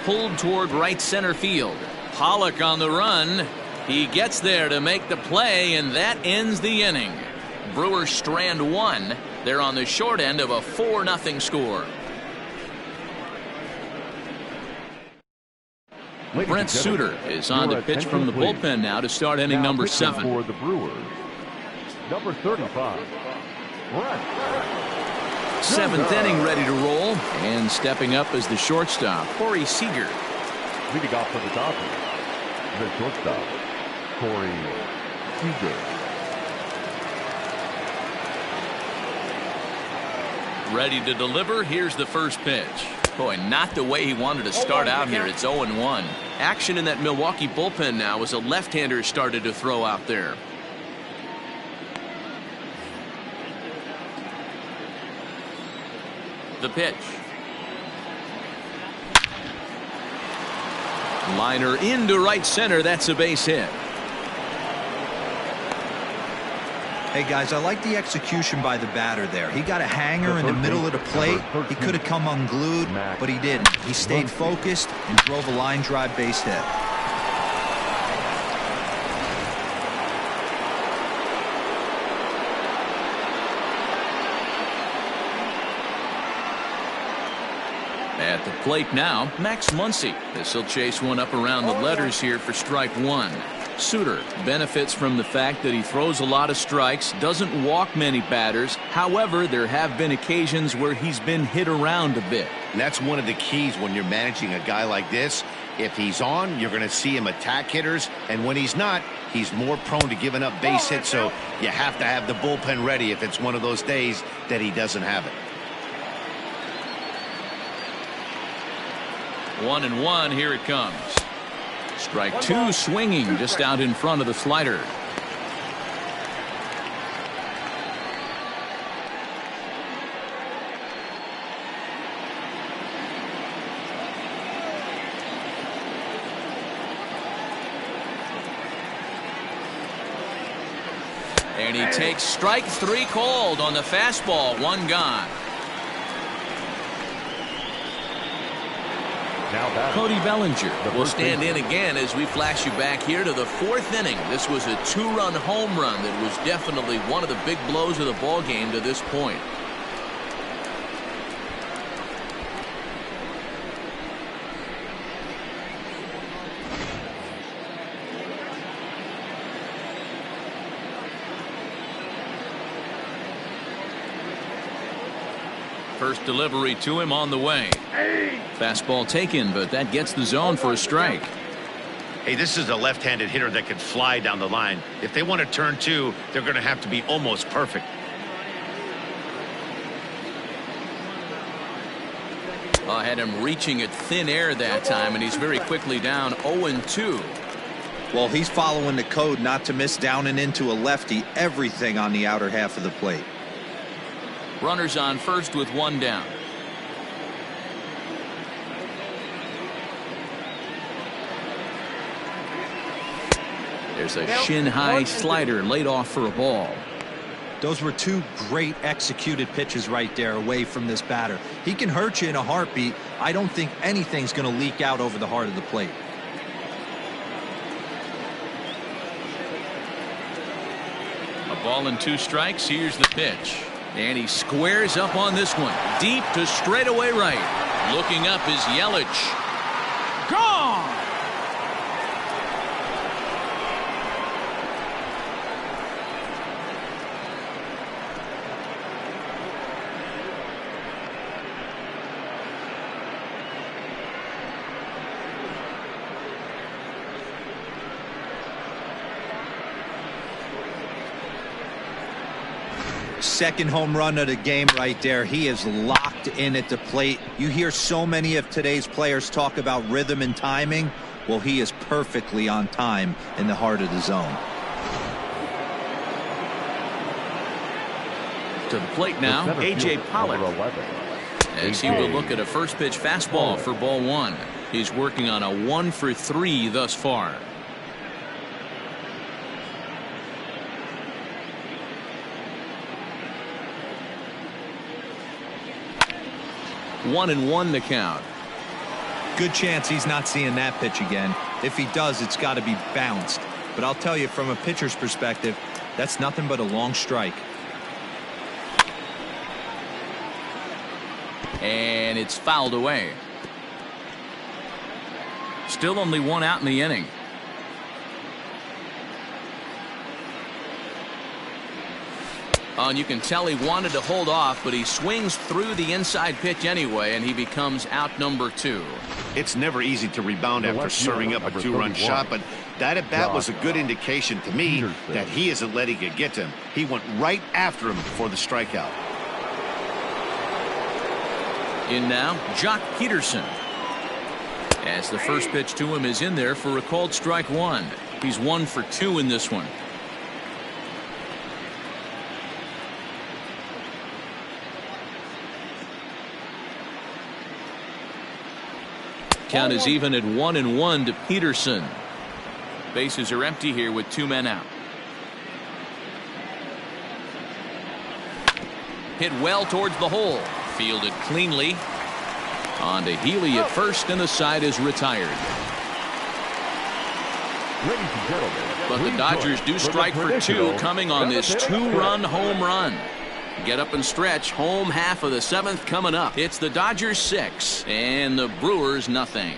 Pulled toward right center field. Pollock on the run. He gets there to make the play, and that ends the inning. Brewers strand 1. They're on the short end of a 4-0 score. Brent Suter is on the pitch from the bullpen now to start inning number 7. For the Brewers, number 35, Brent. 7th inning ready to roll, and stepping up as the shortstop, Corey Seager. Leading off for the Dodgers, the shortstop, Corey Seager. Ready to deliver. Here's the first pitch. Boy, not the way he wanted to start out here. It's 0-1. Action in that Milwaukee bullpen now as a left-hander started to throw out there. The pitch. Liner into right center. That's a base hit. Hey, guys, I like the execution by the batter there. He got a hanger in the middle of the plate. He could have come unglued, but he didn't. He stayed focused and drove a line drive base hit. At the plate now, Max Muncy. As he'll chase one up around the letters here for strike 1. Suter benefits from the fact that he throws a lot of strikes, doesn't walk many batters. However, there have been occasions where he's been hit around a bit. And that's one of the keys when you're managing a guy like this. If he's on, you're going to see him attack hitters, and when he's not, he's more prone to giving up base hits, so you have to have the bullpen ready if it's one of those days that he doesn't have it. 1-1, here it comes. Strike two, swinging just out in front of the slider. And he takes strike three called on the fastball. One gone. Cody Bellinger will stand in again as we flash you back here to the fourth inning. This was a two-run home run that was definitely one of the big blows of the ball game to this point. First delivery to him on the way. Fastball taken, but that gets the zone for a strike. Hey, this is a left-handed hitter that can fly down the line. If they want to turn two, they're going to have to be almost perfect. Had him reaching at thin air that time, and he's very quickly down 0-2. Well, he's following the code not to miss down and into a lefty. Everything on the outer half of the plate. Runners on first with one down. There's a shin-high slider laid off for a ball. Those were two great executed pitches right there away from this batter. He can hurt you in a heartbeat. I don't think anything's going to leak out over the heart of the plate. A ball and two strikes. Here's the pitch. And he squares up on this one. Deep to straightaway right. Looking up is Yelich. Gone! Second home run of the game right there. He is locked in at the plate. You hear so many of today's players talk about rhythm and timing. Well, he is perfectly on time in the heart of the zone. To the plate now, A.J. Pollock. As he will look at a first pitch fastball for ball one. He's working on a 1-for-3 thus far. One and one the count. Good chance he's not seeing that pitch again. If he does, it's got to be bounced. But I'll tell you, from a pitcher's perspective, that's nothing but a long strike. And it's fouled away. Still only one out in the inning. And you can tell he wanted to hold off, but he swings through the inside pitch anyway, and he becomes out number two. It's never easy to rebound after serving up a two-run shot, but that at bat was a good indication to me that he isn't letting it get to him. He went right after him for the strikeout. In now, Jock Peterson. As the first pitch to him is in there for a called strike one. He's 1 for 2 in this one. Count is even at 1-1 to Peterson. Bases are empty here with 2 men out. Hit well towards the hole. Fielded cleanly. On to Healy at first, and the side is retired. Ladies and gentlemen, But the Dodgers do strike for 2 coming on this 2-run home run. Get up and stretch. Home half of the 7th coming up. It's the Dodgers 6 and the Brewers nothing.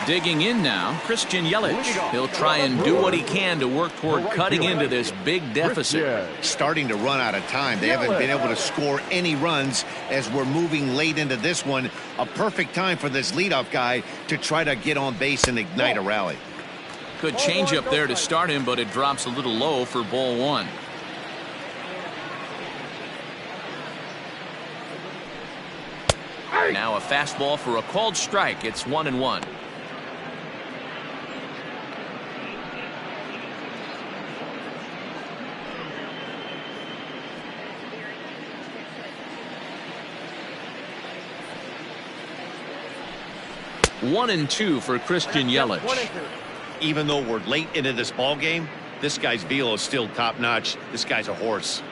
Digging in now, Christian Yelich. He'll try and do what he can to work toward cutting into this big deficit. Starting to run out of time. They haven't been able to score any runs as we're moving late into this one. A perfect time for this leadoff guy to try to get on base and ignite a rally. Good change up there to start him, but it drops a little low for ball one. Now a fastball for a called strike. It's 1-1. One and two for Christian Yelich. Even though we're late into this ball game, this guy's velo is still top notch. This guy's a horse.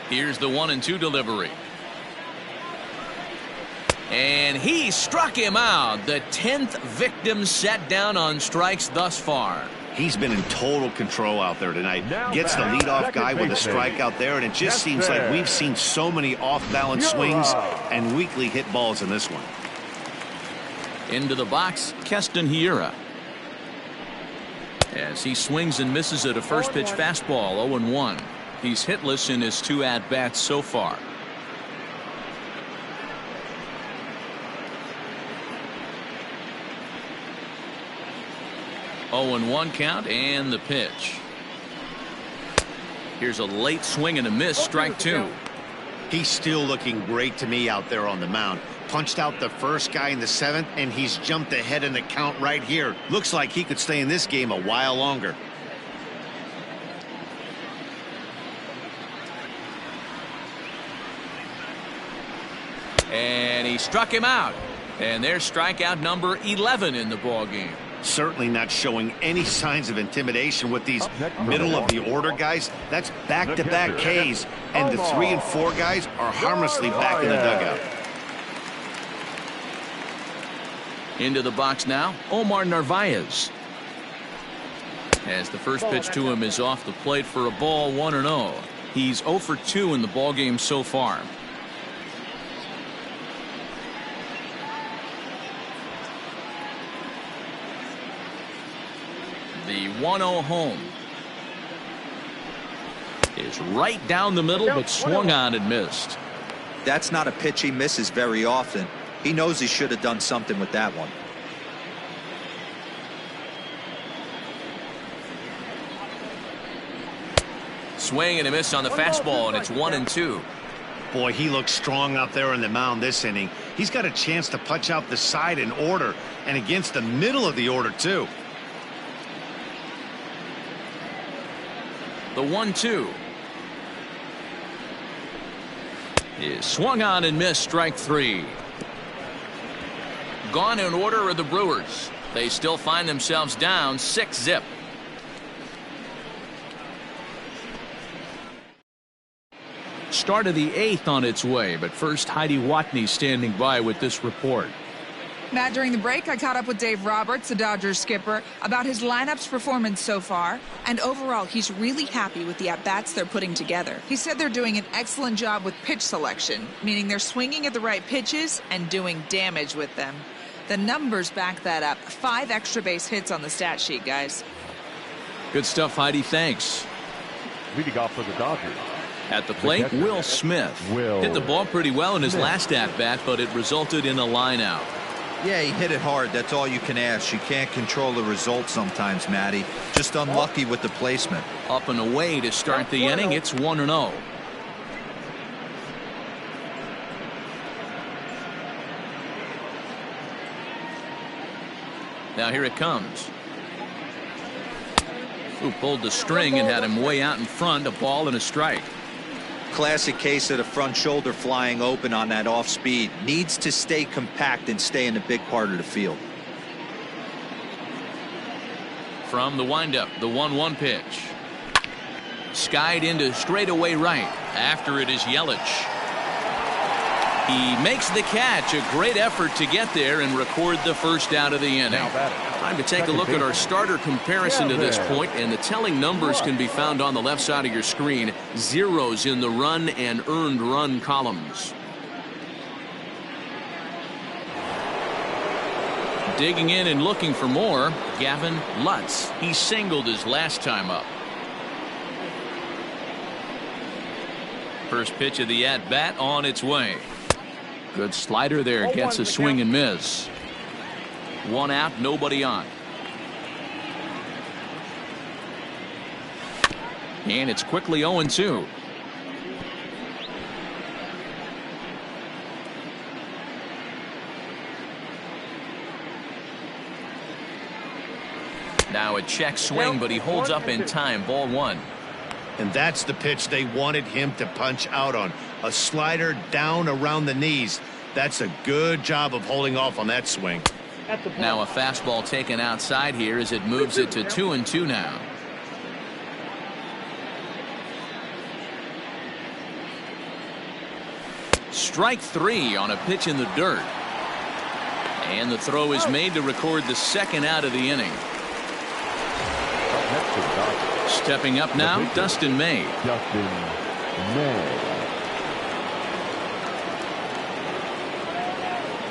Here's the 1-2 delivery. And he struck him out. The 10th victim set down on strikes thus far. He's been in total control out there tonight. Gets the leadoff guy with a strike out there, and it just seems like we've seen so many off-balance swings and weakly hit balls in this one. Into the box, Keston Hiura. As he swings and misses at a first pitch fastball, 0-1. He's hitless in his 2 at-bats so far. Oh, and 1 count and the pitch. Here's a late swing and a miss, strike 2. He's still looking great to me out there on the mound. Punched out the first guy in the 7th, and he's jumped ahead in the count right here. Looks like he could stay in this game a while longer. And he struck him out. And there's strikeout number 11 in the ball game. Certainly not showing any signs of intimidation with these middle of the order guys. That's back-to-back Ks, and the 3 and 4 guys are harmlessly back in the dugout. Into the box now, Omar Narvaez. As the first pitch to him is off the plate for a ball, 1-0. He's 0 for 2 in the ball game so far. The 1-0 home is right down the middle, but swung on and missed. That's not a pitch he misses very often. He knows he should have done something with that one. Swing and a miss on the fastball, and it's 1-2. Boy, he looks strong out there on the mound this inning. He's got a chance to punch out the side in order, and against the middle of the order, too. The 1-2 is swung on and missed, strike 3. Gone in order are the Brewers. They still find themselves down 6-0. Start of the 8th on its way, but first Heidi Watney standing by with this report. Matt, during the break, I caught up with Dave Roberts, the Dodgers skipper, about his lineup's performance so far, and overall, he's really happy with the at-bats they're putting together. He said they're doing an excellent job with pitch selection, meaning they're swinging at the right pitches and doing damage with them. The numbers back that up. 5 extra base hits on the stat sheet, guys. Good stuff, Heidi. Thanks. Leading off for the Dodgers. At the plate, Will Smith. Hit the ball pretty well in his last at-bat, but it resulted in a line-out. Yeah, he hit it hard. That's all you can ask. You can't control the result sometimes, Matty. Just unlucky with the placement. Up and away to start the inning. It's 1-0. Now here it comes. Who pulled the string and had him way out in front. A ball and a strike. Classic case of the front shoulder flying open on that off speed. Needs to stay compact and stay in the big part of the field. From the windup, the 1-1 pitch. Skied into straightaway right. After it is Yelich. He makes the catch. A great effort to get there and record the first out of the inning. Time to take a look at our starter comparison to this point, and the telling numbers can be found on the left side of your screen. Zeros in the run and earned run columns. Digging in and looking for more, Gavin Lutz. He singled his last time up. First pitch of the at-bat on its way. Good slider there, gets a swing and miss. 1 out, nobody on. And it's quickly 0-2. Now a check swing, but he holds up in time. Ball 1. And that's the pitch they wanted him to punch out on. A slider down around the knees. That's a good job of holding off on that swing. Now a fastball taken outside here as it moves it to 2-2 now. Strike 3 on a pitch in the dirt. And the throw is made to record the second out of the inning. Stepping up now, Dustin May.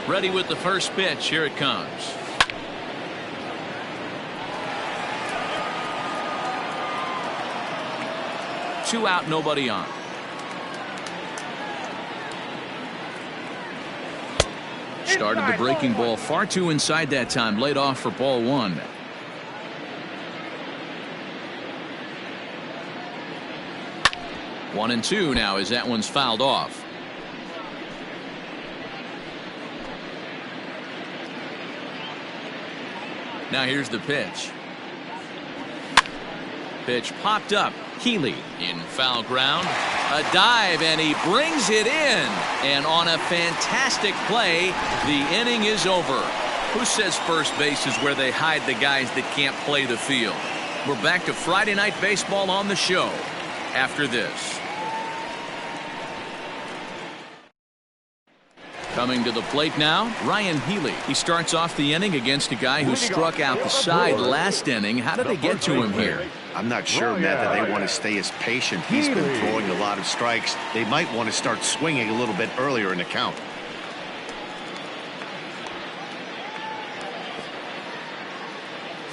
Ready with the first pitch. Here it comes. Two out, nobody on. Started the breaking ball far too inside that time. Laid off for ball 1. One and 2 now as that one's fouled off. Now here's the pitch. Pitch popped up. Healy in foul ground. A dive, and he brings it in. And on a fantastic play, the inning is over. Who says first base is where they hide the guys that can't play the field? We're back to Friday Night Baseball on the show after this. Coming to the plate now, Ryan Healy. He starts off the inning against a guy who struck out the side last inning. How did they get to him here? I'm not sure, Matt, that they want to stay as patient. He's been throwing a lot of strikes. They might want to start swinging a little bit earlier in the count.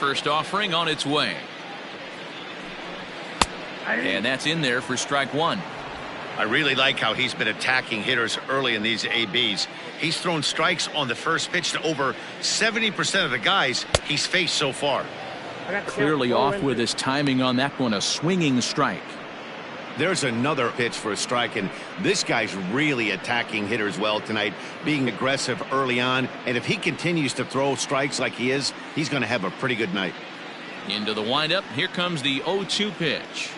First offering on its way. And that's in there for strike 1. I really like how he's been attacking hitters early in these ABs. He's thrown strikes on the first pitch to over 70% of the guys he's faced so far. Clearly off with his timing on that one. A swinging strike. There's another pitch for a strike, and this guy's really attacking hitters well tonight, being aggressive early on. And if he continues to throw strikes like he is, he's going to have a pretty good night. Into the windup. Here comes the 0-2 pitch.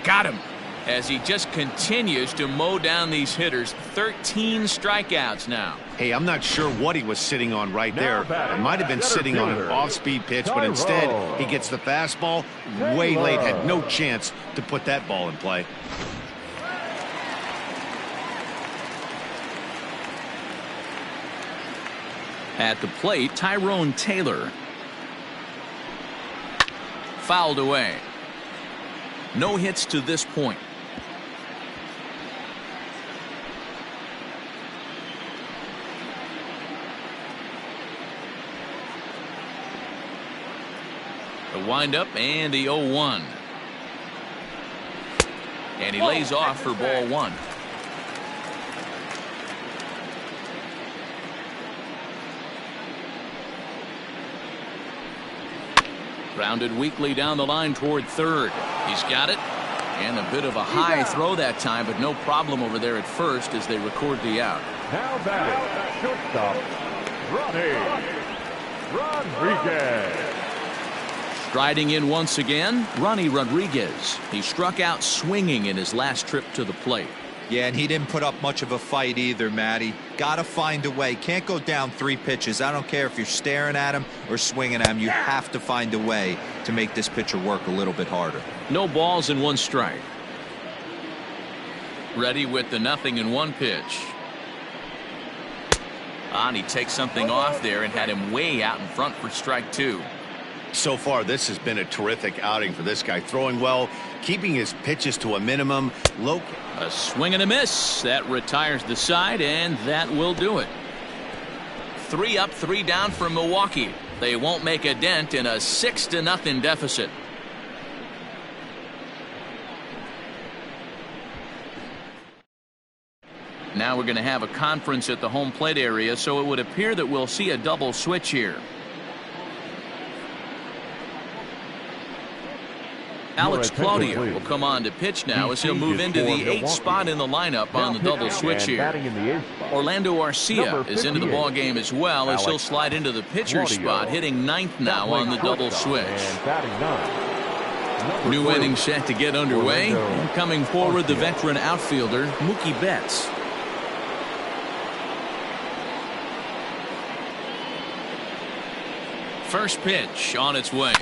Got him as he just continues to mow down these hitters. 13 strikeouts now. Hey, I'm not sure what he was sitting on right there. It might have been sitting on an off-speed pitch, but instead he gets the fastball way late. Had no chance to put that ball in play. At the plate, Tyrone Taylor. Fouled away. No hits to this point. The windup and the 0-1. And he lays off for ball 1. Grounded weakly down the line toward third. He's got it. And a bit of a high throw that time, but no problem over there at first as they record the out. Now batting, shortstop, Ronnie Rodriguez. Striding in once again, Ronnie Rodriguez. He struck out swinging in his last trip to the plate. Yeah, and he didn't put up much of a fight either, Matty. Gotta find a way. Can't go down 3 pitches. I don't care if you're staring at him or swinging at him. You have to find a way to make this pitcher work a little bit harder. No balls and 1 strike. Ready with the 0-1 pitch. And he takes something off there and had him way out in front for strike 2. So far, this has been a terrific outing for this guy. Throwing well, keeping his pitches to a minimum. A swing and a miss. That retires the side, and that will do it. 3 up, 3 down for Milwaukee. They won't make a dent in a 6-0 deficit. Now we're going to have a conference at the home plate area, so it would appear that we'll see a double switch here. Alex Claudio will come on to pitch now as he'll move into the 8th spot in the lineup on the double switch here. Orlando Arcia is into the ball game as well as he'll slide into the pitcher's spot, hitting 9th now on the double switch. New inning set to get underway. And coming forward, the veteran outfielder Mookie Betts. First pitch on its way.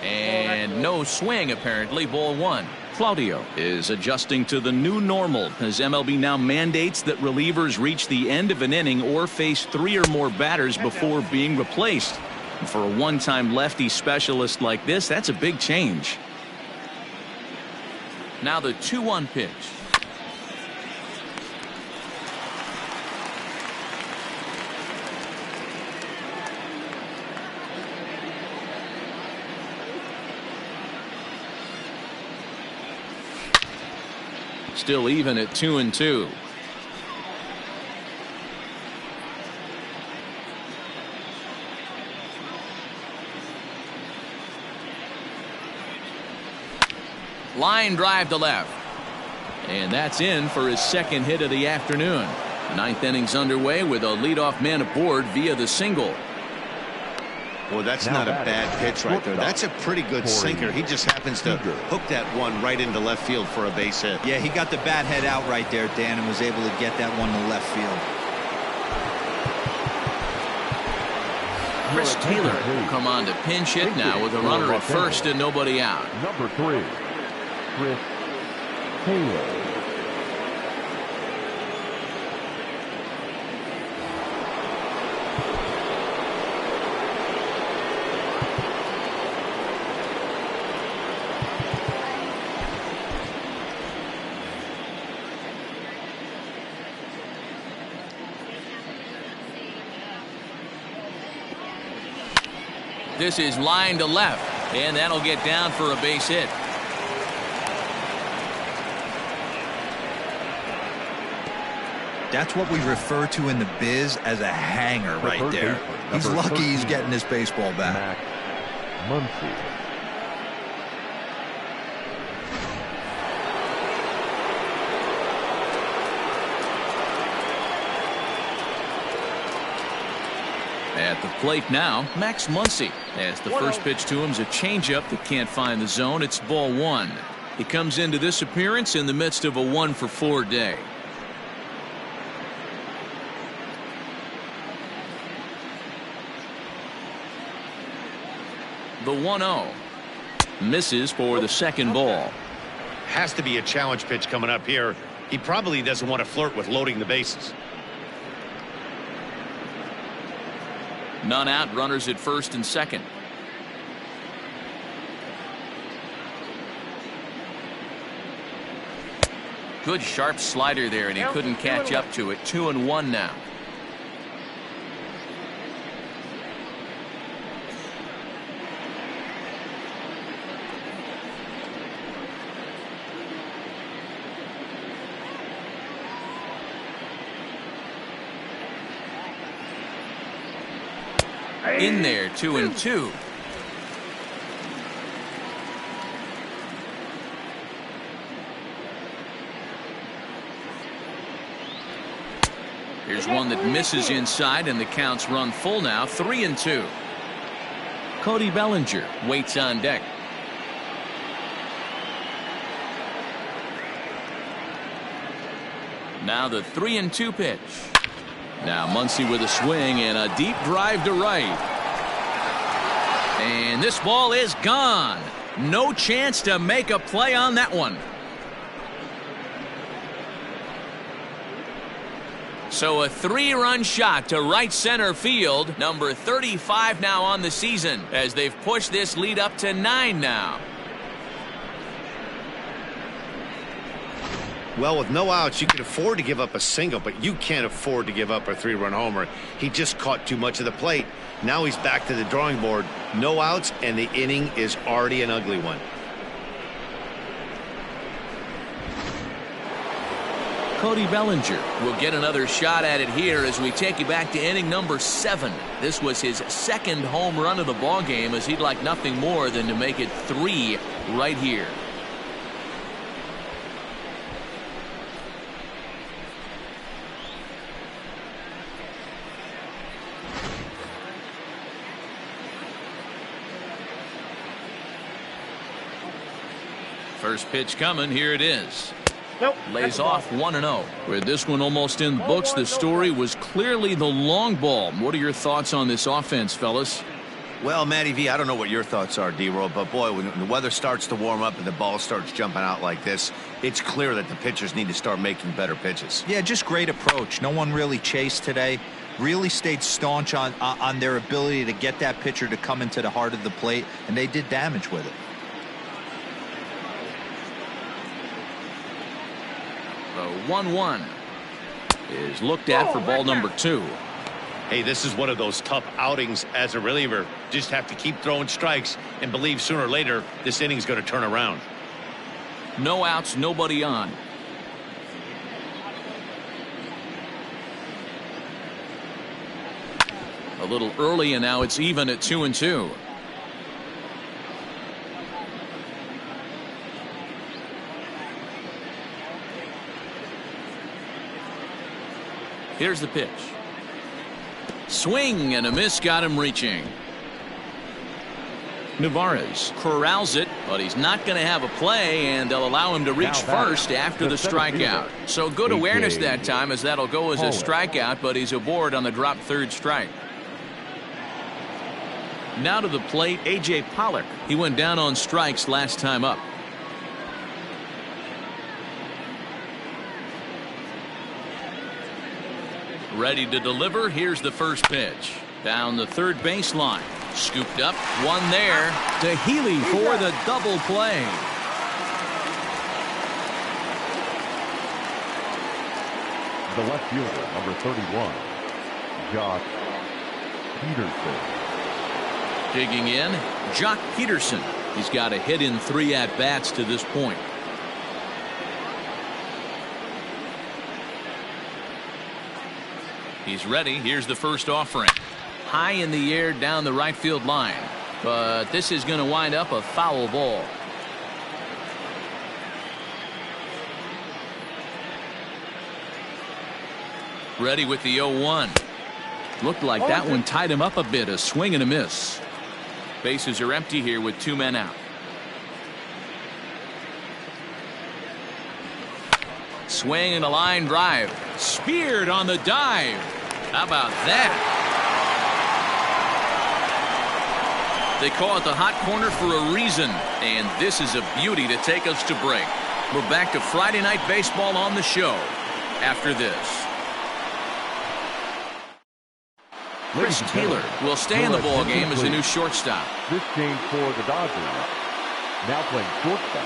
And no swing, apparently. Ball 1. Claudio is adjusting to the new normal as MLB now mandates that relievers reach the end of an inning or face 3 or more batters before being replaced. And for a one-time lefty specialist like this, that's a big change. Now the 2-1 pitch. Still even at 2-2. Line drive to left. And that's in for his second hit of the afternoon. 9th inning's underway with a leadoff man aboard via the single. Well, that's not a bad pitch right there. That's a pretty good sinker. He just happens to hook that one right into left field for a base hit. Yeah, he got the bat head out right there, Dan, and was able to get that one to left field. Chris Taylor will come on to pinch hit now with a runner at first and nobody out. Number 3, Chris Taylor. This is line to left, and that'll get down for a base hit. That's what we refer to in the biz as a hanger right there. He's lucky he's getting this baseball back. Muncy. At the plate now, Max Muncy, as the first pitch to him is a changeup that can't find the zone. It's ball 1. He comes into this appearance in the midst of a 1-for-4 day. The 1-0 misses for the second ball. Has to be a challenge pitch coming up here. He probably doesn't want to flirt with loading the bases. None out, runners at first and second. Good sharp slider there, and he couldn't catch up to it. 2-1 now. In there, 2-2. Here's one that misses inside, and the count's run full now. 3-2. Cody Bellinger waits on deck. Now the 3-2 pitch. Now Muncy with a swing and a deep drive to right. And this ball is gone. No chance to make a play on that one. So a 3-run shot to right center field. Number 35 now on the season as they've pushed this lead up to 9 now. Well, with no outs, you can afford to give up a single, but you can't afford to give up a 3-run homer. He just caught too much of the plate. Now he's back to the drawing board. No outs, and the inning is already an ugly one. Cody Bellinger will get another shot at it here as we take you back to inning number 7. This was his second home run of the ball game, as he'd like nothing more than to make it 3 right here. First pitch coming. Here it is. Nope. Lays off 1-0. With this one almost in the books, the story was clearly the long ball. What are your thoughts on this offense, fellas? Well, Matty V, I don't know what your thoughts are, D-Roll, but boy, when the weather starts to warm up and the ball starts jumping out like this, it's clear that the pitchers need to start making better pitches. Yeah, just great approach. No one really chased today. Really stayed staunch on their ability to get that pitcher to come into the heart of the plate, and they did damage with it. The 1-1 is looked at for ball number 2. Hey, this is one of those tough outings as a reliever. Just have to keep throwing strikes and believe sooner or later this inning's going to turn around. No outs, nobody on. A little early, and now it's even at 2-2. Here's the pitch. Swing and a miss, got him reaching. Navarez corrals it, but he's not going to have a play, and they'll allow him to reach first after the strikeout. So good awareness that time, as that'll go as a strikeout, but he's aboard on the drop third strike. Now to the plate, A.J. Pollock. He went down on strikes last time up. Ready to deliver. Here's the first pitch. Down the third baseline. Scooped up. One there to Healy for the double play. The left fielder, number 31, Josh Peterson. Digging in, Jock Peterson. He's got a hit in 3 at-bats to this point. He's ready. Here's the first offering. High in the air down the right field line. But this is going to wind up a foul ball. Ready with the 0-1. Looked like that one tied him up a bit. A swing and a miss. Bases are empty here with 2 men out. Swing and a line drive. Speared on the dive. How about that? They call it the hot corner for a reason, and this is a beauty to take us to break. We're back to Friday Night Baseball on the show after this. Chris Taylor will stay in the ball game as the new shortstop. This change for the Dodgers. Now playing shortstop.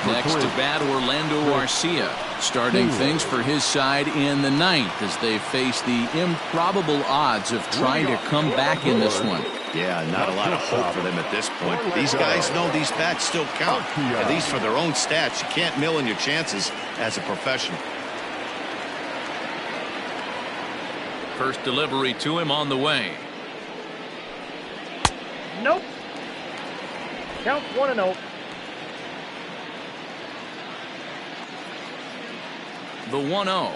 Next to bat, Orlando Arcia, starting things for his side in the 9th as they face the improbable odds of trying to come back in this one. Yeah, not a lot of hope for them at this point. These guys know these bats still count. At least for their own stats. You can't mill in your chances as a professional. First delivery to him on the way. Nope. Counts 1-0. The 1-0.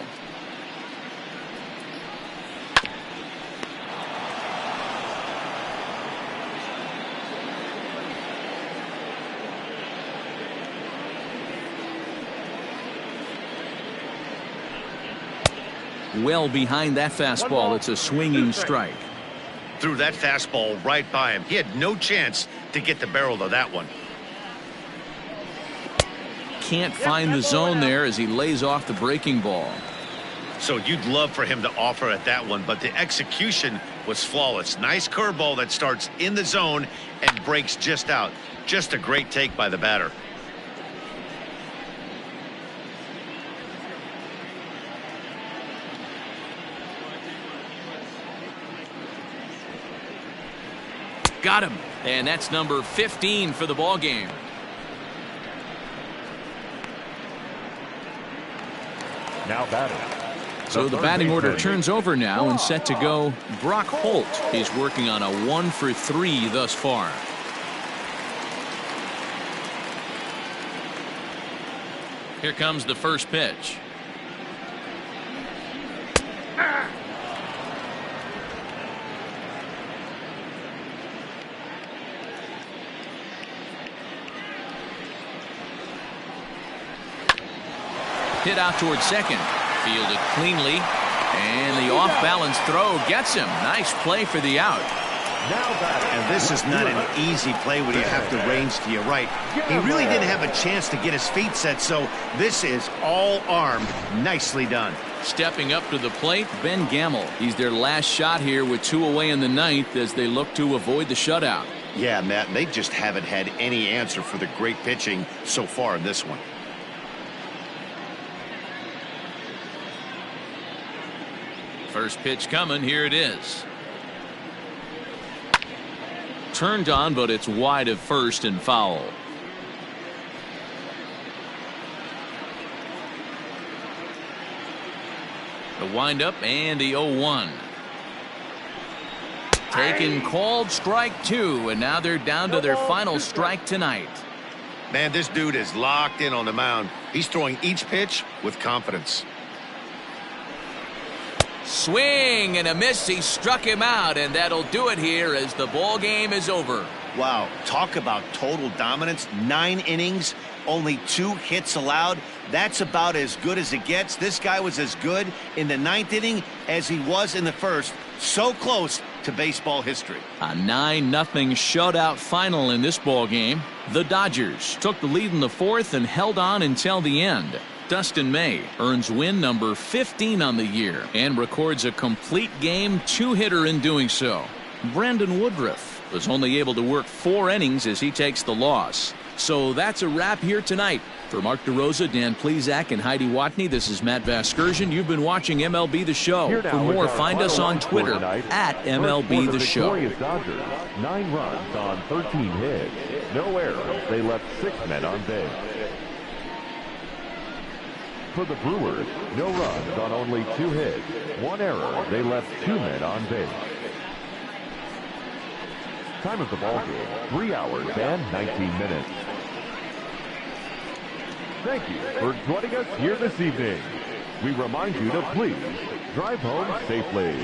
Well behind that fastball. It's a swinging strike. Threw that fastball right by him. He had no chance to get the barrel of that one. Can't find the zone there as he lays off the breaking ball. So you'd love for him to offer at that one, but the execution was flawless. Nice curveball that starts in the zone and breaks just out. Just a great take by the batter. Got him. And that's number 15 for the ball game. Now batting. So the batting order turns over now and set to go Brock Holt. He's working on a 1-for-3 thus far. Here comes the first pitch. Hit out towards second. Fielded cleanly. And the off-balance throw gets him. Nice play for the out. And this is not an easy play when you have to range to your right. He really didn't have a chance to get his feet set, so this is all arm. Nicely done. Stepping up to the plate, Ben Gamble. He's their last shot here with 2 away in the ninth as they look to avoid the shutout. Yeah, Matt, they just haven't had any answer for the great pitching so far in this one. First pitch coming. Here it is. Turned on, but it's wide of first and foul. The windup and the 0-1. Taken, called, strike 2, and now they're down to their final strike tonight. Man, this dude is locked in on the mound. He's throwing each pitch with confidence. Swing and a miss. He struck him out, and that'll do it here as the ball game is over. Wow, talk about total dominance. 9 innings, only 2 hits allowed. That's about as good as it gets. This guy was as good in the 9th inning as he was in the first. So close to baseball history. A 9-0 shutout final in this ball game. The Dodgers took the lead in the 4th and held on until the end. Dustin May earns win number 15 on the year and records a complete game 2-hitter in doing so. Brandon Woodruff was only able to work 4 innings as he takes the loss. So that's a wrap here tonight. For Mark DeRosa, Dan Plesac, and Heidi Watney, this is Matt Vasgersian. You've been watching MLB The Show. For more, find us on Twitter at MLB The Show. Dodgers, 9 runs on 13 hits. No errors. They left 6 men on base. For the Brewers, no runs on only 2 hits. 1 error. They left 2 men on base. Time of the ball game, 3 hours and 19 minutes. Thank you for joining us here this evening. We remind you to please drive home safely.